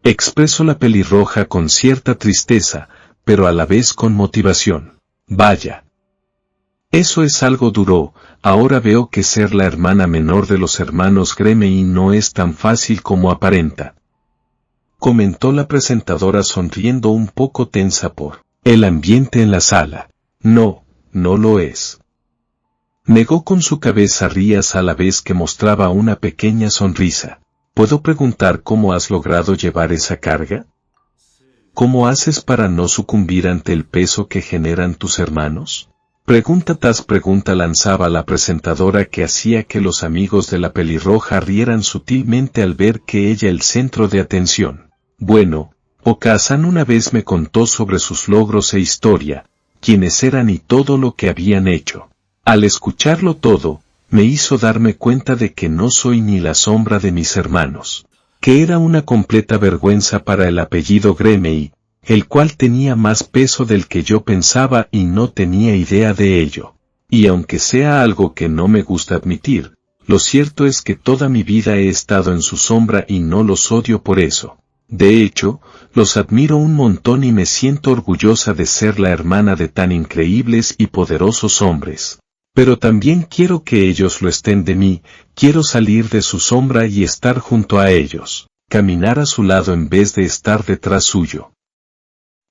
Expresó la pelirroja con cierta tristeza, pero a la vez con motivación. Vaya. Eso es algo duro. Ahora veo que ser la hermana menor de los hermanos Gremei no es tan fácil como aparenta. Comentó la presentadora sonriendo un poco tensa por el ambiente en la sala. No, no lo es. Negó con su cabeza Rías a la vez que mostraba una pequeña sonrisa. ¿Puedo preguntar cómo has logrado llevar esa carga? ¿Cómo haces para no sucumbir ante el peso que generan tus hermanos? Pregunta tras pregunta lanzaba la presentadora, que hacía que los amigos de la pelirroja rieran sutilmente al ver que ella el centro de atención. Bueno, Okazan una vez me contó sobre sus logros e historia, quiénes eran y todo lo que habían hecho. Al escucharlo todo, me hizo darme cuenta de que no soy ni la sombra de mis hermanos, que era una completa vergüenza para el apellido Gremei, el cual tenía más peso del que yo pensaba y no tenía idea de ello. Y aunque sea algo que no me gusta admitir, lo cierto es que toda mi vida he estado en su sombra y no los odio por eso. De hecho, los admiro un montón y me siento orgullosa de ser la hermana de tan increíbles y poderosos hombres. Pero también quiero que ellos lo estén de mí, quiero salir de su sombra y estar junto a ellos, caminar a su lado en vez de estar detrás suyo.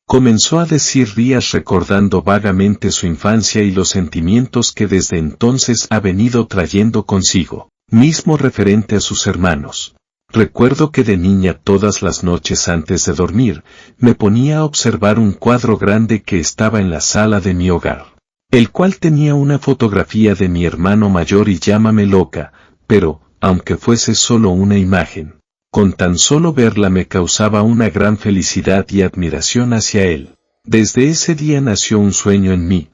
Comenzó a decir Rías recordando vagamente su infancia y los sentimientos que desde entonces ha venido trayendo consigo, mismo referente a sus hermanos. Recuerdo que de niña todas las noches antes de dormir, me ponía a observar un cuadro grande que estaba en la sala de mi hogar, el cual tenía una fotografía de mi hermano mayor y llámame loca, pero, aunque fuese solo una imagen, con tan solo verla me causaba una gran felicidad y admiración hacia él. Desde ese día nació un sueño en mí.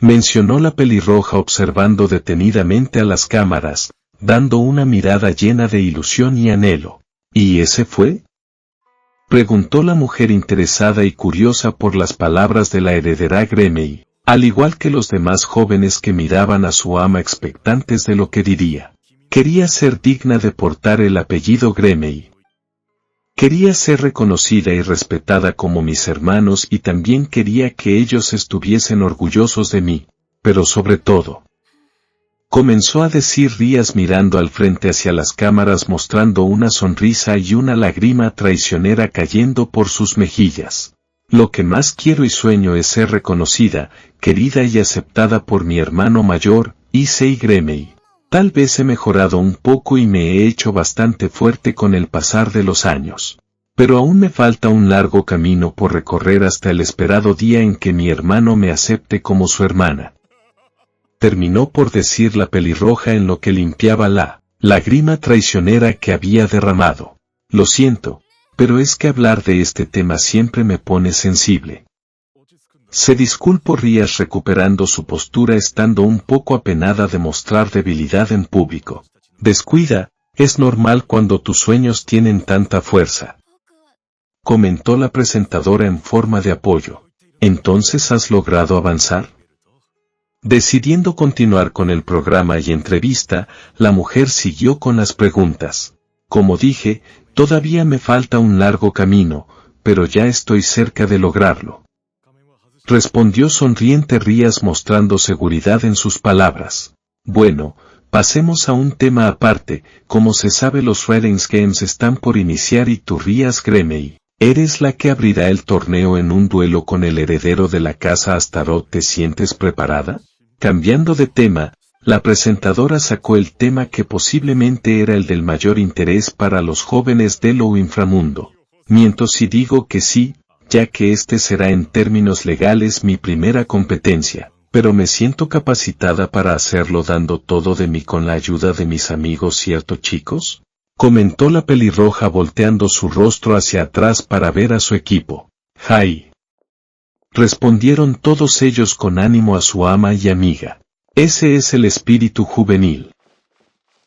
Mencionó la pelirroja observando detenidamente a las cámaras, dando una mirada llena de ilusión y anhelo. ¿Y ese fue? Preguntó la mujer interesada y curiosa por las palabras de la heredera Gremei, al igual que los demás jóvenes que miraban a su ama expectantes de lo que diría. Quería ser digna de portar el apellido Gremei. Quería ser reconocida y respetada como mis hermanos y también quería que ellos estuviesen orgullosos de mí, pero sobre todo. Comenzó a decir Rías mirando al frente hacia las cámaras mostrando una sonrisa y una lágrima traicionera cayendo por sus mejillas. Lo que más quiero y sueño es ser reconocida, querida y aceptada por mi hermano mayor, Issei Gremei. Tal vez he mejorado un poco y me he hecho bastante fuerte con el pasar de los años. Pero aún me falta un largo camino por recorrer hasta el esperado día en que mi hermano me acepte como su hermana. Terminó por decir la pelirroja en lo que limpiaba la lágrima traicionera que había derramado. Lo siento, pero es que hablar de este tema siempre me pone sensible. Se disculpó Rías recuperando su postura estando un poco apenada de mostrar debilidad en público. Descuida, es normal cuando tus sueños tienen tanta fuerza. Comentó la presentadora en forma de apoyo. ¿Entonces has logrado avanzar? Decidiendo continuar con el programa y entrevista, la mujer siguió con las preguntas. Como dije, todavía me falta un largo camino, pero ya estoy cerca de lograrlo. Respondió sonriente Rías mostrando seguridad en sus palabras. Bueno, Pasemos a un tema aparte. Como se sabe, los Ratings Games están por iniciar y tú, Rías Gremey, eres la que abrirá el torneo en un duelo con el heredero de la casa Astaroth. ¿Te sientes preparada? Cambiando de tema, la presentadora sacó el tema que posiblemente era el del mayor interés para los jóvenes de lo inframundo. Miento si digo que sí, ya que este será en términos legales mi primera competencia, pero me siento capacitada para hacerlo dando todo de mí con la ayuda de mis amigos, ¿cierto, chicos? Comentó la pelirroja volteando su rostro hacia atrás para ver a su equipo. ¡Jai! Respondieron todos ellos con ánimo a su ama y amiga. Ese es el espíritu juvenil.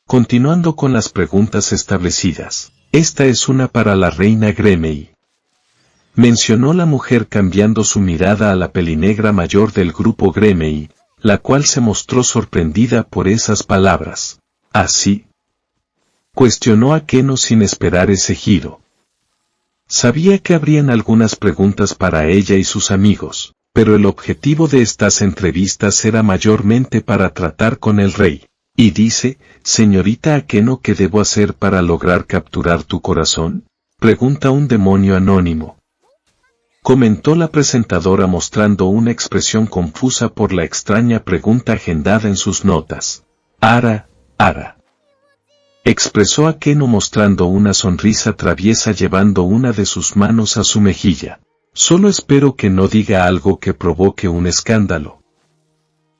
Continuando con las preguntas establecidas. Esta es una para la reina Gremey. Mencionó la mujer cambiando su mirada a la pelinegra mayor del grupo Gremey, la cual se mostró sorprendida por esas palabras. ¿Así? Cuestionó Akeno sin esperar ese giro. Sabía que habrían algunas preguntas para ella y sus amigos, pero el objetivo de estas entrevistas era mayormente para tratar con el rey. Y dice, señorita Akeno, ¿qué debo hacer para lograr capturar tu corazón? Pregunta un demonio anónimo. Comentó la presentadora mostrando una expresión confusa por la extraña pregunta agendada en sus notas. Ara. Expresó Akeno mostrando una sonrisa traviesa llevando una de sus manos a su mejilla. Solo espero que no diga algo que provoque un escándalo.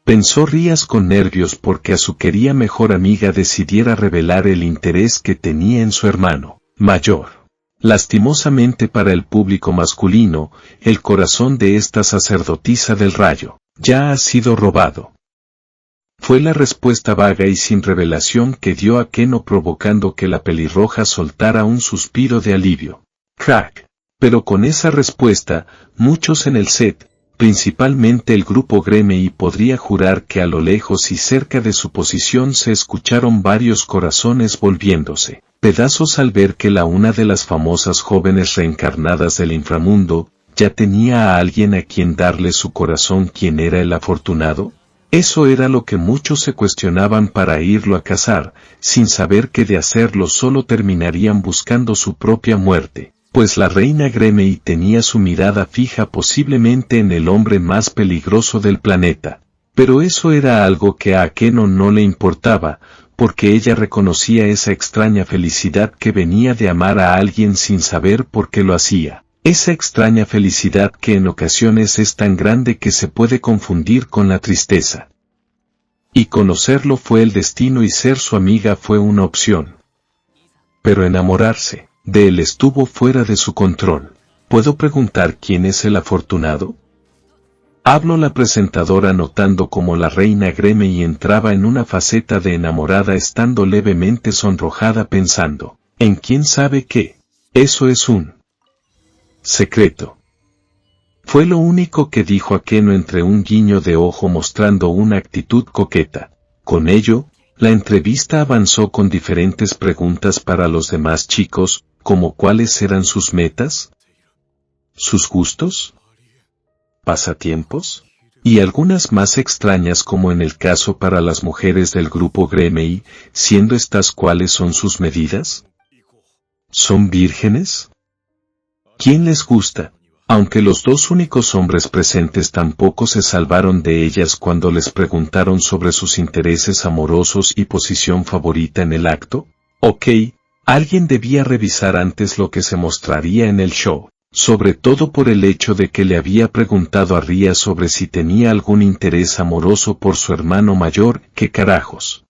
Pensó Rías con nervios porque a su querida mejor amiga decidiera revelar el interés que tenía en su hermano mayor. Lastimosamente para el público masculino, el corazón de esta sacerdotisa del rayo ya ha sido robado. Fue la respuesta vaga y sin revelación que dio Akeno, provocando que la pelirroja soltara un suspiro de alivio. Crack. Pero con esa respuesta, muchos en el set, principalmente el grupo Gremey, podría jurar que a lo lejos y cerca de su posición se escucharon varios corazones volviéndose pedazos al ver que una de las famosas jóvenes reencarnadas del inframundo, ya tenía a alguien a quien darle su corazón. ¿Quién era el afortunado? Eso era lo que muchos se cuestionaban para irlo a cazar, sin saber que de hacerlo solo terminarían buscando su propia muerte, pues la reina Gremey tenía su mirada fija posiblemente en el hombre más peligroso del planeta. Pero eso era algo que a Akeno no le importaba, porque ella reconocía esa extraña felicidad que venía de amar a alguien sin saber por qué lo hacía. Esa extraña felicidad que en ocasiones es tan grande que se puede confundir con la tristeza. Y conocerlo fue el destino y ser su amiga fue una opción. Pero enamorarse de él estuvo fuera de su control. ¿Puedo preguntar quién es el afortunado? Habló la presentadora notando cómo la reina Gremey entraba en una faceta de enamorada, estando levemente sonrojada pensando, ¿en quién sabe qué? Eso es un secreto. Fue lo único que dijo Akeno entre un guiño de ojo mostrando una actitud coqueta. Con ello, la entrevista avanzó con diferentes preguntas para los demás chicos, como cuáles eran sus metas, sus gustos, pasatiempos, y algunas más extrañas como en el caso para las mujeres del grupo Gremey, siendo estas cuáles son sus medidas. ¿Son vírgenes? ¿Quién les gusta? Aunque los dos únicos hombres presentes tampoco se salvaron de ellas cuando les preguntaron sobre sus intereses amorosos y posición favorita en el acto. Ok, alguien debía revisar antes lo que se mostraría en el show, sobre todo por el hecho de que le había preguntado a Ría sobre si tenía algún interés amoroso por su hermano mayor. ¿Qué carajos?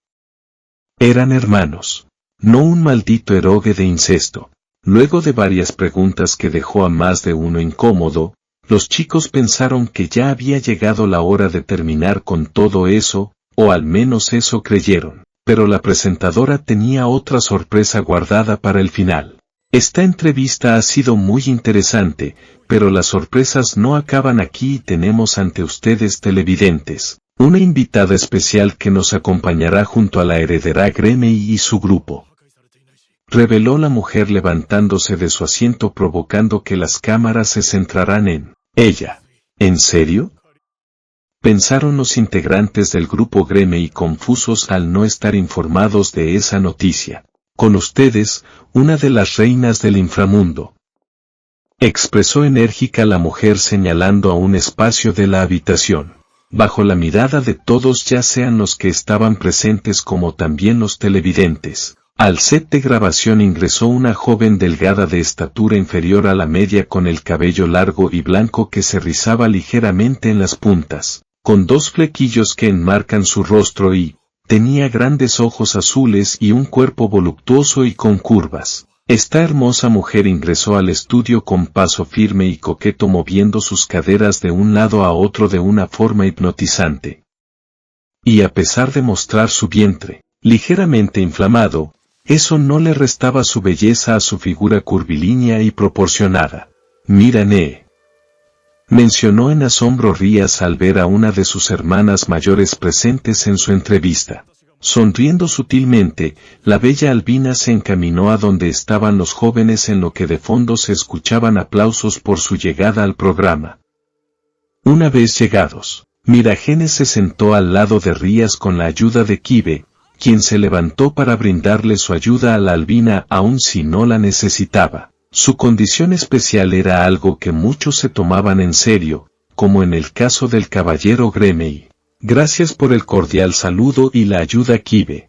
Eran hermanos, no un maldito erogue de incesto. Luego de varias preguntas que dejó a más de uno incómodo, los chicos pensaron que ya había llegado la hora de terminar con todo eso, o al menos eso creyeron, pero la presentadora tenía otra sorpresa guardada para el final. Esta entrevista ha sido muy interesante, pero las sorpresas no acaban aquí y tenemos ante ustedes, televidentes, una invitada especial que nos acompañará junto a la heredera Gremey y su grupo. Reveló la mujer levantándose de su asiento, provocando que las cámaras se centraran en ella. ¿En serio? pensaron los integrantes del grupo Gremei confusos al no estar informados de esa noticia. Con ustedes, una de las reinas del inframundo, expresó enérgica la mujer señalando a un espacio de la habitación. Bajo la mirada de todos, ya sean los que estaban presentes como también los televidentes. Al set de grabación ingresó una joven delgada de estatura inferior a la media con el cabello largo y blanco que se rizaba ligeramente en las puntas, con dos flequillos que enmarcan su rostro y tenía grandes ojos azules y un cuerpo voluptuoso y con curvas. Esta hermosa mujer ingresó al estudio con paso firme y coqueto moviendo sus caderas de un lado a otro de una forma hipnotizante. Y a pesar de mostrar su vientre, ligeramente inflamado, eso no le restaba su belleza a su figura curvilínea y proporcionada. «Mira, mencionó en asombro Rías al ver a una de sus hermanas mayores presentes en su entrevista. Sonriendo sutilmente, la bella albina se encaminó a donde estaban los jóvenes en lo que de fondo se escuchaban aplausos por su llegada al programa. Una vez llegados, Miragene se sentó al lado de Rías con la ayuda de Kibe, quien se levantó para brindarle su ayuda a la albina aun si no la necesitaba. Su condición especial era algo que muchos se tomaban en serio, como en el caso del caballero Gremei. Gracias por el cordial saludo y la ayuda, Kibe,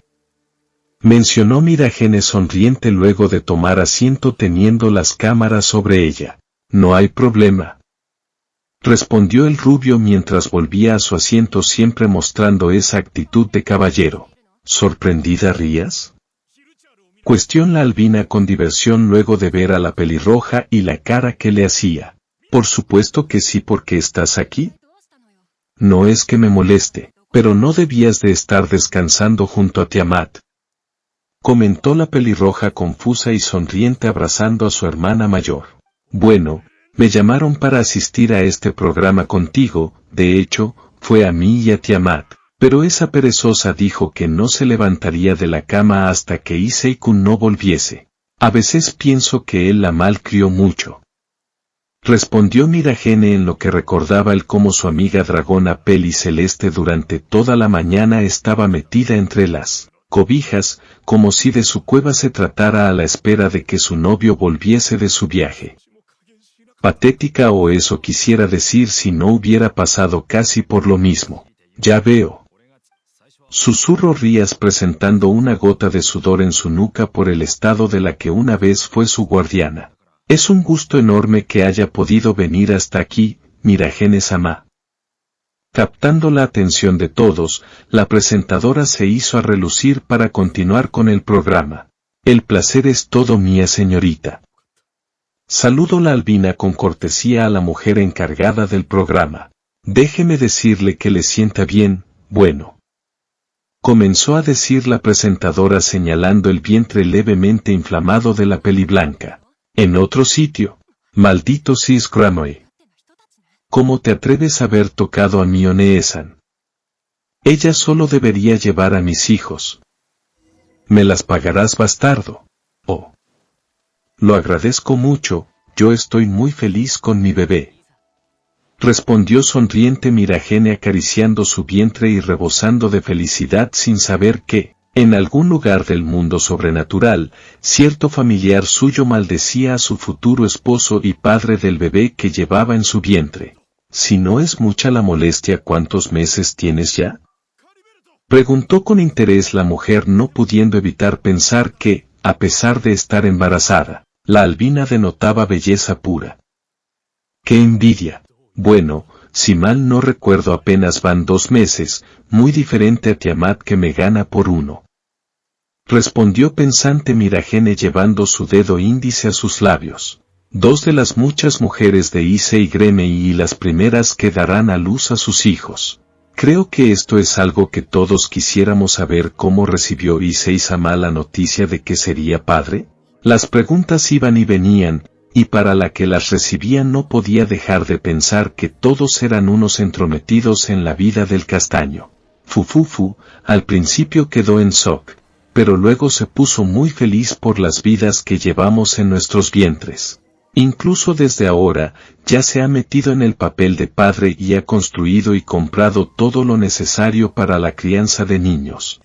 mencionó Miragene sonriente luego de tomar asiento teniendo las cámaras sobre ella. No hay problema, respondió el rubio mientras volvía a su asiento siempre mostrando esa actitud de caballero. ¿Sorprendida, Rías?, cuestionó la albina con diversión luego de ver a la pelirroja y la cara que le hacía. Por supuesto que sí, porque estás aquí. No es que me moleste, pero no debías de estar descansando junto a Tiamat, comentó la pelirroja confusa y sonriente abrazando a su hermana mayor. Bueno, me llamaron para asistir a este programa contigo, de hecho, fue a mí y a Tiamat. Pero esa perezosa dijo que no se levantaría de la cama hasta que Issei-kun no volviese. A veces pienso que él la malcrió mucho, respondió Miragene en lo que recordaba el cómo su amiga dragona Peli Celeste durante toda la mañana estaba metida entre las cobijas, como si de su cueva se tratara a la espera de que su novio volviese de su viaje. Patética, o eso quisiera decir si no hubiera pasado casi por lo mismo. Ya veo, susurró Rías presentando una gota de sudor en su nuca por el estado de la que una vez fue su guardiana. Es un gusto enorme que haya podido venir hasta aquí, Miragene-sama. Captando la atención de todos, la presentadora se hizo a relucir para continuar con el programa. El placer es todo mía, señorita. Saludó la albina con cortesía a la mujer encargada del programa. Déjeme decirle que le sienta bien, bueno, comenzó a decir la presentadora señalando el vientre levemente inflamado de la peliblanca. En otro sitio, maldito Sis Gremei. ¿Cómo te atreves a haber tocado a mi One-san? Ella solo debería llevar a mis hijos. ¿Me las pagarás, bastardo? Oh. Lo agradezco mucho, yo estoy muy feliz con mi bebé, respondió sonriente Miragene acariciando su vientre y rebosando de felicidad sin saber que, en algún lugar del mundo sobrenatural, cierto familiar suyo maldecía a su futuro esposo y padre del bebé que llevaba en su vientre. Si no es mucha la molestia, ¿cuántos meses tienes ya?, preguntó con interés la mujer, no pudiendo evitar pensar que, a pesar de estar embarazada, la albina denotaba belleza pura. ¡Qué envidia! Bueno, si mal no recuerdo apenas van 2 meses, muy diferente a Tiamat que me gana por 1. Respondió pensante Miragene llevando su dedo índice a sus labios. 2 de las muchas mujeres de Issei Gremei y las primeras que darán a luz a sus hijos. Creo que esto es algo que todos quisiéramos saber. ¿Cómo recibió Issei-sama la noticia de que sería padre? Las preguntas iban y venían, y para la que las recibía no podía dejar de pensar que todos eran unos entrometidos en la vida del castaño. Fufufu, al principio quedó en shock, pero luego se puso muy feliz por las vidas que llevamos en nuestros vientres. Incluso desde ahora, ya se ha metido en el papel de padre y ha construido y comprado todo lo necesario para la crianza de niños.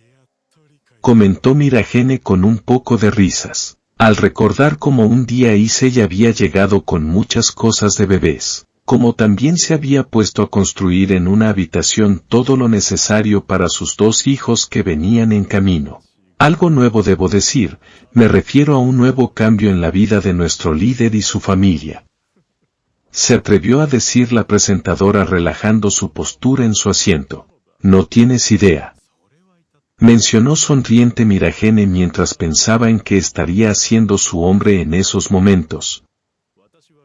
Comentó Miragene con un poco de risas, al recordar cómo un día Issei había llegado con muchas cosas de bebés, como también se había puesto a construir en una habitación todo lo necesario para sus 2 hijos que venían en camino. Algo nuevo debo decir, me refiero a un nuevo cambio en la vida de nuestro líder y su familia. Se atrevió a decir la presentadora relajando su postura en su asiento. No tienes idea. Mencionó sonriente Miragene mientras pensaba en qué estaría haciendo su hombre en esos momentos.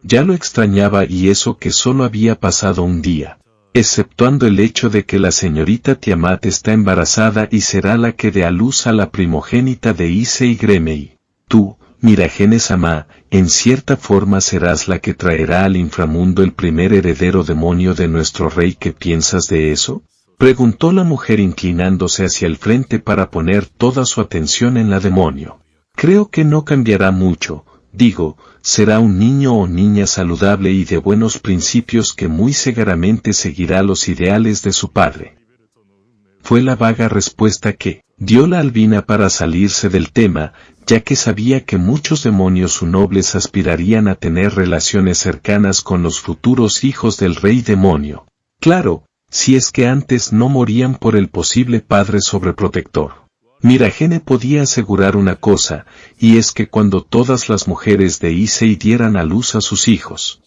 Ya lo extrañaba y eso que solo había pasado un día. Exceptuando el hecho de que la señorita Tiamat está embarazada y será la que dé a luz a la primogénita de Issei Gremei. Tú, Miragene-sama, en cierta forma serás la que traerá al inframundo el primer heredero demonio de nuestro rey. ¿Qué piensas de eso?, preguntó la mujer inclinándose hacia el frente para poner toda su atención en la demonio. Creo que no cambiará mucho. Digo, será un niño o niña saludable y de buenos principios que muy seguramente seguirá los ideales de su padre. Fue la vaga respuesta que dio la albina para salirse del tema, ya que sabía que muchos demonios nobles aspirarían a tener relaciones cercanas con los futuros hijos del rey demonio. Claro, si es que antes no morían por el posible padre sobreprotector. Miragene podía asegurar una cosa, y es que cuando todas las mujeres de Issei dieran a luz a sus hijos,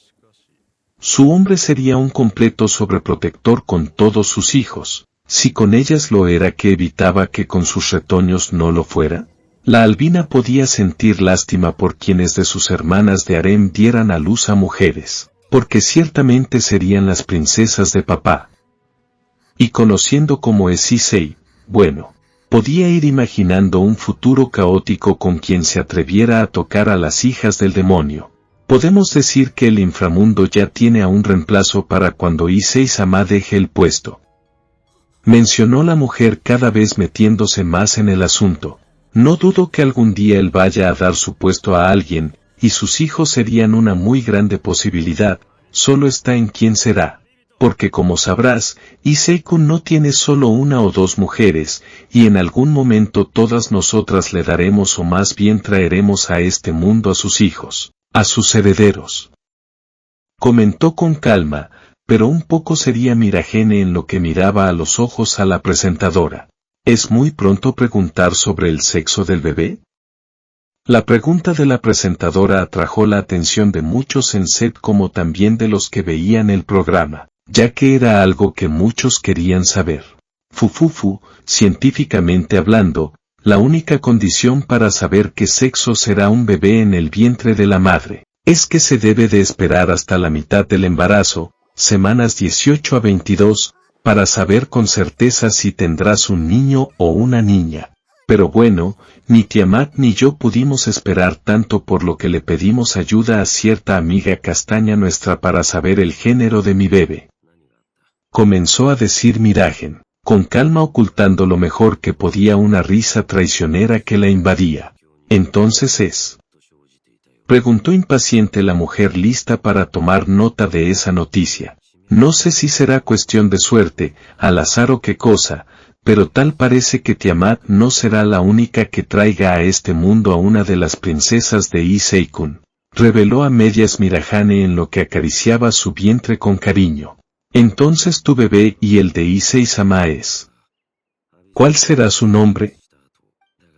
su hombre sería un completo sobreprotector con todos sus hijos. Si con ellas lo era, ¿qué evitaba que con sus retoños no lo fuera? La albina podía sentir lástima por quienes de sus hermanas de harem dieran a luz a mujeres, porque ciertamente serían las princesas de papá. Y conociendo cómo es Issei, bueno, podía ir imaginando un futuro caótico con quien se atreviera a tocar a las hijas del demonio. Podemos decir que el inframundo ya tiene a un reemplazo para cuando Issei-sama deje el puesto. Mencionó la mujer cada vez metiéndose más en el asunto. No dudo que algún día él vaya a dar su puesto a alguien, y sus hijos serían una muy grande posibilidad, solo está en quién será. Porque como sabrás, Issei-kun no tiene solo 1 o 2 mujeres, y en algún momento todas nosotras le daremos o más bien traeremos a este mundo a sus hijos, a sus herederos. Comentó con calma, pero un poco sería Miragene en lo que miraba a los ojos a la presentadora. ¿Es muy pronto preguntar sobre el sexo del bebé? La pregunta de la presentadora atrajo la atención de muchos en set como también de los que veían el programa, ya que era algo que muchos querían saber. Científicamente hablando, la única condición para saber qué sexo será un bebé en el vientre de la madre, es que se debe de esperar hasta la mitad del embarazo, semanas 18 a 22, para saber con certeza si tendrás un niño o una niña. Pero bueno, ni Tiamat ni yo pudimos esperar tanto, por lo que le pedimos ayuda a cierta amiga castaña nuestra para saber el género de mi bebé. Comenzó a decir Miragene, con calma, ocultando lo mejor que podía una risa traicionera que la invadía. ¿Entonces es?, preguntó impaciente la mujer, lista para tomar nota de esa noticia. No sé si será cuestión de suerte, al azar o qué cosa, pero tal parece que Tiamat no será la única que traiga a este mundo a una de las princesas de Issei-kun, reveló a medias Miragene en lo que acariciaba su vientre con cariño. Entonces tu bebé y el de Issei-sama es. ¿Cuál será su nombre?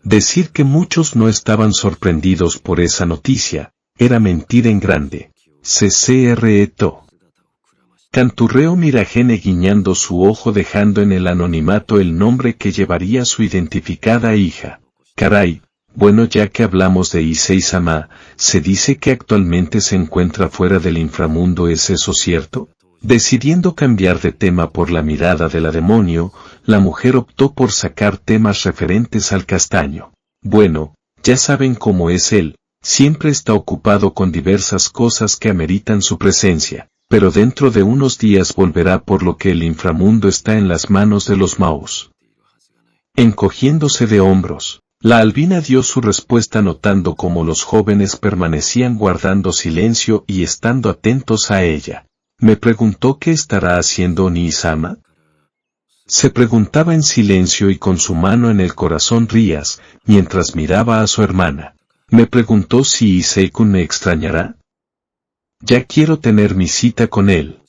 Decir que muchos no estaban sorprendidos por esa noticia, era mentir en grande. CCRETO. Canturreó Miragene guiñando su ojo, dejando en el anonimato el nombre que llevaría su identificada hija. Caray, bueno, ya que hablamos de Issei-sama, se dice que actualmente se encuentra fuera del inframundo, ¿es eso cierto? Decidiendo cambiar de tema por la mirada de la demonio, la mujer optó por sacar temas referentes al castaño. Bueno, ya saben cómo es él, siempre está ocupado con diversas cosas que ameritan su presencia, pero dentro de unos días volverá, por lo que el inframundo está en las manos de los Maus. Encogiéndose de hombros, La albina dio su respuesta notando cómo los jóvenes permanecían guardando silencio y estando atentos a ella. Me preguntó qué estará haciendo Nii-sama. Se preguntaba en silencio y con su mano en el corazón Rías, mientras miraba a su hermana. Me preguntó si Issei-kun me extrañará. Ya quiero tener mi cita con él.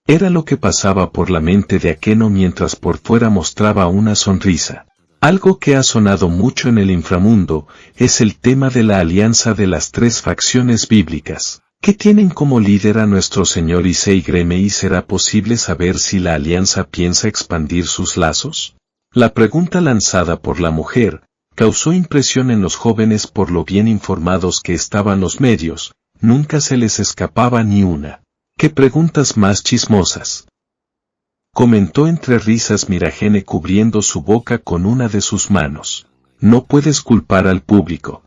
Era lo que pasaba por la mente de Akeno mientras por fuera mostraba una sonrisa. Algo que ha sonado mucho en el inframundo es el tema de la alianza de las tres facciones bíblicas, que tienen como líder a nuestro señor Issei Gremei. ¿Será posible saber si la alianza piensa expandir sus lazos? La pregunta lanzada por la mujer causó impresión en los jóvenes por lo bien informados que estaban los medios. Nunca se les escapaba ni una. ¡Qué preguntas más chismosas!, comentó entre risas Miragene cubriendo su boca con una de sus manos. No puedes culpar al público,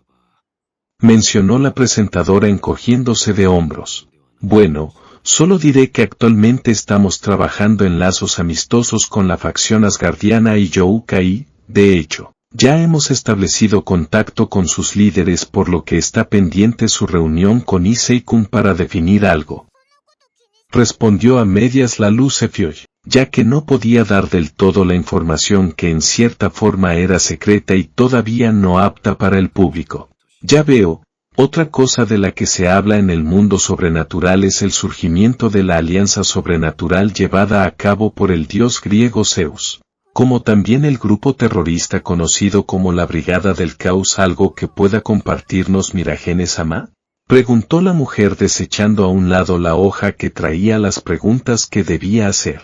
mencionó la presentadora encogiéndose de hombros. Bueno, solo diré que actualmente estamos trabajando en lazos amistosos con la facción asgardiana y Youkai. De hecho, ya hemos establecido contacto con sus líderes, por lo que está pendiente su reunión con Issei-kun para definir algo. Respondió a medias la Lucefioy, ya que no podía dar del todo la información que en cierta forma era secreta y todavía no apta para el público. Ya veo, otra cosa de la que se habla en el mundo sobrenatural es el surgimiento de la alianza sobrenatural llevada a cabo por el dios griego Zeus, como también el grupo terrorista conocido como la Brigada del Caos. ¿Algo que pueda compartirnos Miragene-sama?, preguntó la mujer desechando a un lado la hoja que traía las preguntas que debía hacer.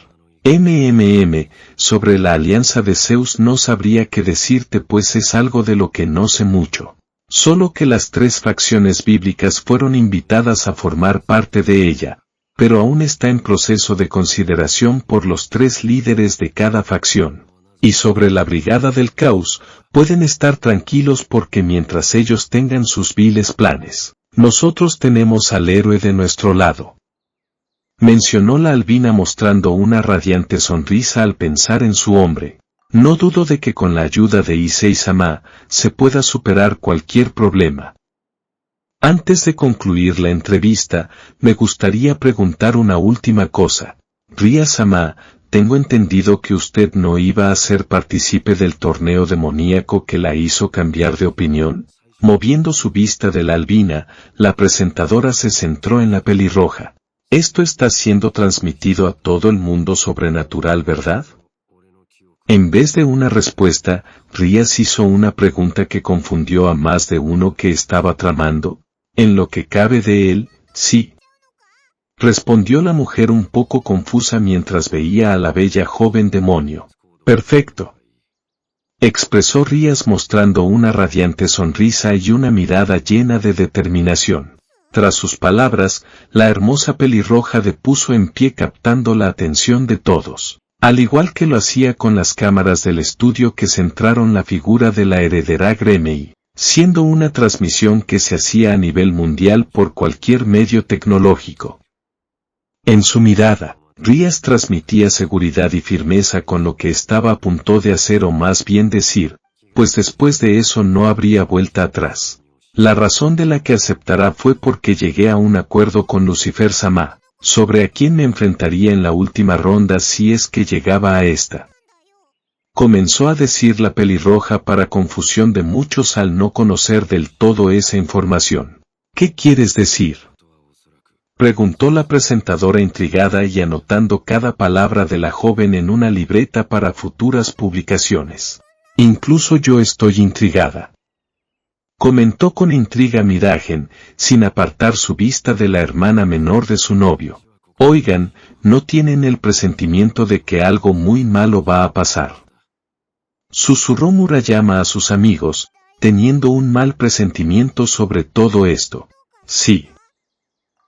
Sobre la alianza de Zeus no sabría qué decirte, pues es algo de lo que no sé mucho. Solo que las tres facciones bíblicas fueron invitadas a formar parte de ella, pero aún está en proceso de consideración por los tres líderes de cada facción. Y sobre la Brigada del Caos, pueden estar tranquilos porque mientras ellos tengan sus viles planes, nosotros tenemos al héroe de nuestro lado. Mencionó la albina mostrando una radiante sonrisa al pensar en su hombre. No dudo de que con la ayuda de Issei-sama, se pueda superar cualquier problema. Antes de concluir la entrevista, me gustaría preguntar una última cosa. Ria-sama, tengo entendido que usted no iba a ser partícipe del torneo demoníaco que la hizo cambiar de opinión. Moviendo su vista de la albina, la presentadora se centró en la pelirroja. Esto está siendo transmitido a todo el mundo sobrenatural, ¿verdad? En vez de una respuesta, Rías hizo una pregunta que confundió a más de uno que estaba tramando. En lo que cabe de él, sí, respondió la mujer un poco confusa mientras veía a la bella joven demonio. Perfecto, expresó Rías mostrando una radiante sonrisa y una mirada llena de determinación. Tras sus palabras, la hermosa pelirroja depuso en pie captando la atención de todos, al igual que lo hacía con las cámaras del estudio que centraron la figura de la heredera Gremei, siendo una transmisión que se hacía a nivel mundial por cualquier medio tecnológico. En su mirada, Rías transmitía seguridad y firmeza con lo que estaba a punto de hacer, o más bien decir, pues después de eso no habría vuelta atrás. La razón de la que aceptará fue porque llegué a un acuerdo con Lucifer-sama, sobre a quién me enfrentaría en la última ronda si es que llegaba a esta. Comenzó a decir la pelirroja para confusión de muchos al no conocer del todo esa información. ¿Qué quieres decir?, preguntó la presentadora intrigada y anotando cada palabra de la joven en una libreta para futuras publicaciones. Incluso yo estoy intrigada, comentó con intriga Miragen, sin apartar su vista de la hermana menor de su novio. Oigan, ¿no tienen el presentimiento de que algo muy malo va a pasar?, susurró Murayama a sus amigos, teniendo un mal presentimiento sobre todo esto. Sí,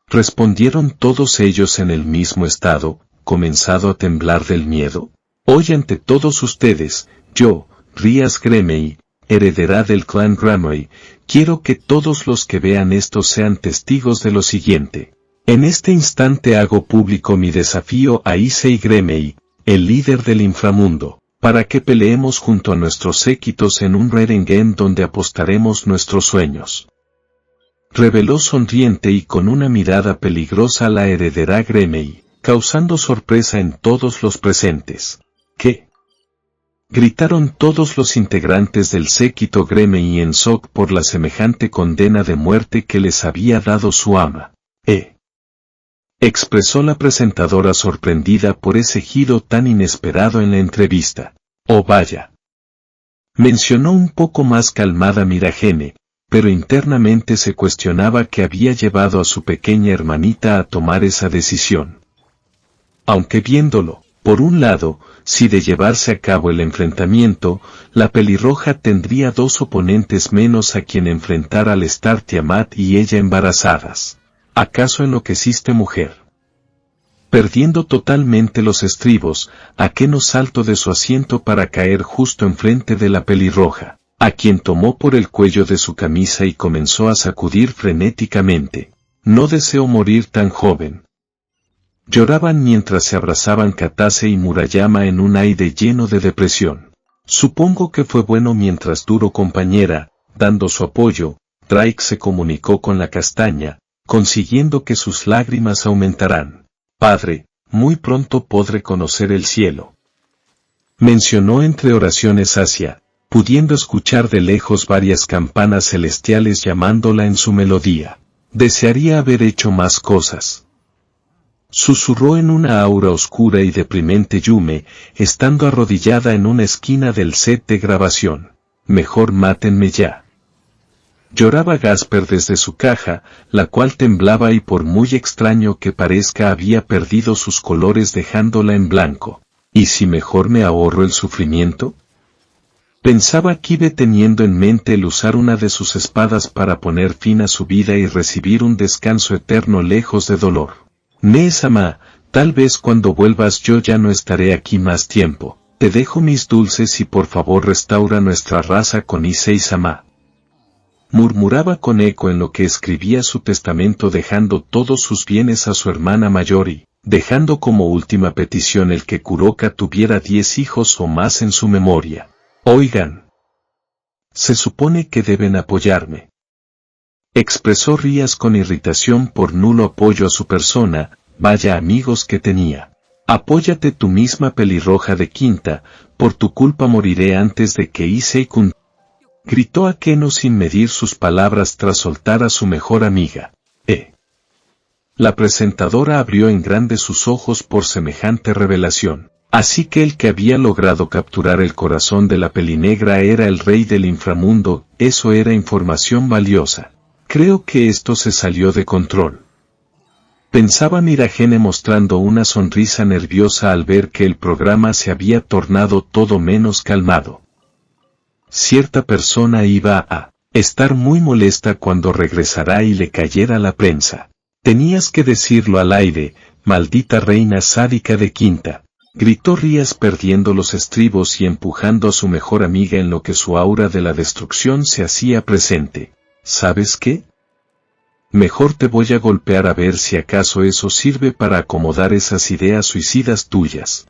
respondieron todos ellos en el mismo estado, comenzado a temblar del miedo. Hoy ante todos ustedes, yo, Rías Gremei, heredera del clan Gremei, quiero que todos los que vean esto sean testigos de lo siguiente. En este instante hago público mi desafío a Issei Gremei, el líder del inframundo, para que peleemos junto a nuestros séquitos en un Reden donde apostaremos nuestros sueños. Reveló sonriente y con una mirada peligrosa a la heredera Gremei, causando sorpresa en todos los presentes. ¿Qué? Gritaron todos los integrantes del séquito Gremei en shock por la semejante condena de muerte que les había dado su ama. Expresó la presentadora sorprendida por ese giro tan inesperado en la entrevista. Oh vaya. Mencionó un poco más calmada Miragene, pero internamente se cuestionaba qué había llevado a su pequeña hermanita a tomar esa decisión. Aunque viéndolo, por un lado, si de llevarse a cabo el enfrentamiento, la pelirroja tendría dos oponentes menos a quien enfrentar al estar Tiamat y ella embarazadas. ¿Acaso enloqueciste, mujer? Perdiendo totalmente los estribos, Akeno saltó de su asiento para caer justo enfrente de la pelirroja, a quien tomó por el cuello de su camisa y comenzó a sacudir frenéticamente. No deseo morir tan joven. Lloraban mientras se abrazaban Katase y Murayama en un aire lleno de depresión. Supongo que fue bueno mientras duró, compañera. Dando su apoyo, Drake se comunicó con la castaña, consiguiendo que sus lágrimas aumentaran. Padre, muy pronto podré conocer el cielo. Mencionó entre oraciones Asia, pudiendo escuchar de lejos varias campanas celestiales llamándola en su melodía. Desearía haber hecho más cosas. Susurró en una aura oscura y deprimente Yume, estando arrodillada en una esquina del set de grabación. Mejor mátenme ya. Lloraba Gasper desde su caja, la cual temblaba y por muy extraño que parezca había perdido sus colores dejándola en blanco. ¿Y si mejor me ahorro el sufrimiento? Pensaba Kibe teniendo en mente el usar una de sus espadas para poner fin a su vida y recibir un descanso eterno lejos de dolor. Nee-sama, tal vez cuando vuelvas yo ya no estaré aquí más tiempo. Te dejo mis dulces y por favor restaura nuestra raza con Issei-sama. Murmuraba con eco en lo que escribía su testamento dejando todos sus bienes a su hermana mayor y, dejando como última petición el que Kuroka tuviera 10 hijos o más en su memoria. Oigan. Se supone que deben apoyarme. Expresó Rías con irritación por nulo apoyo a su persona, vaya amigos que tenía. Apóyate tú misma, pelirroja de quinta, por tu culpa moriré antes de que Issei-kun. Gritó Akeno sin medir sus palabras tras soltar a su mejor amiga. La presentadora abrió en grande sus ojos por semejante revelación. Así que el que había logrado capturar el corazón de la pelinegra era el rey del inframundo, eso era información valiosa. Creo que esto se salió de control. Pensaba Miragene mostrando una sonrisa nerviosa al ver que el programa se había tornado todo menos calmado. Cierta persona iba a estar muy molesta cuando regresara y le cayera la prensa. Tenías que decirlo al aire, maldita reina sádica de quinta. Gritó Rías perdiendo los estribos y empujando a su mejor amiga en lo que su aura de la destrucción se hacía presente. ¿Sabes qué? Mejor te voy a golpear a ver si acaso eso sirve para acomodar esas ideas suicidas tuyas.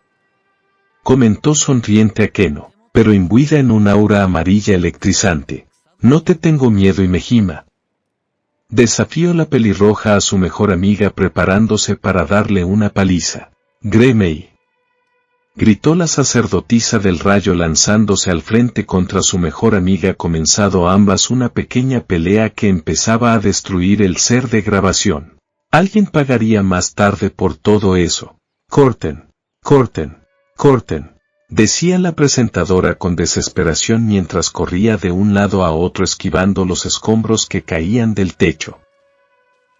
Comentó sonriente Akeno, pero imbuida en un aura amarilla electrizante. No te tengo miedo, Imejima. Desafió la pelirroja a su mejor amiga preparándose para darle una paliza. Gremei. Gritó la sacerdotisa del rayo lanzándose al frente contra su mejor amiga, comenzando ambas una pequeña pelea que empezaba a destruir el ser de grabación. Alguien pagaría más tarde por todo eso. Corten, corten, corten, decía la presentadora con desesperación mientras corría de un lado a otro esquivando los escombros que caían del techo.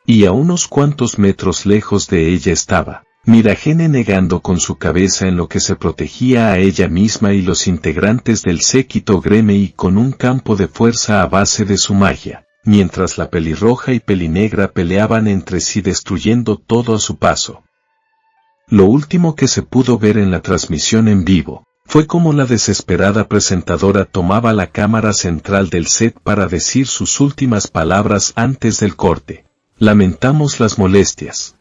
Y a unos cuantos metros lejos de ella estaba Miragene negando con su cabeza en lo que se protegía a ella misma y los integrantes del séquito Gremei con un campo de fuerza a base de su magia, mientras la pelirroja y pelinegra peleaban entre sí destruyendo todo a su paso. Lo último que se pudo ver en la transmisión en vivo fue como la desesperada presentadora tomaba la cámara central del set para decir sus últimas palabras antes del corte. Lamentamos las molestias.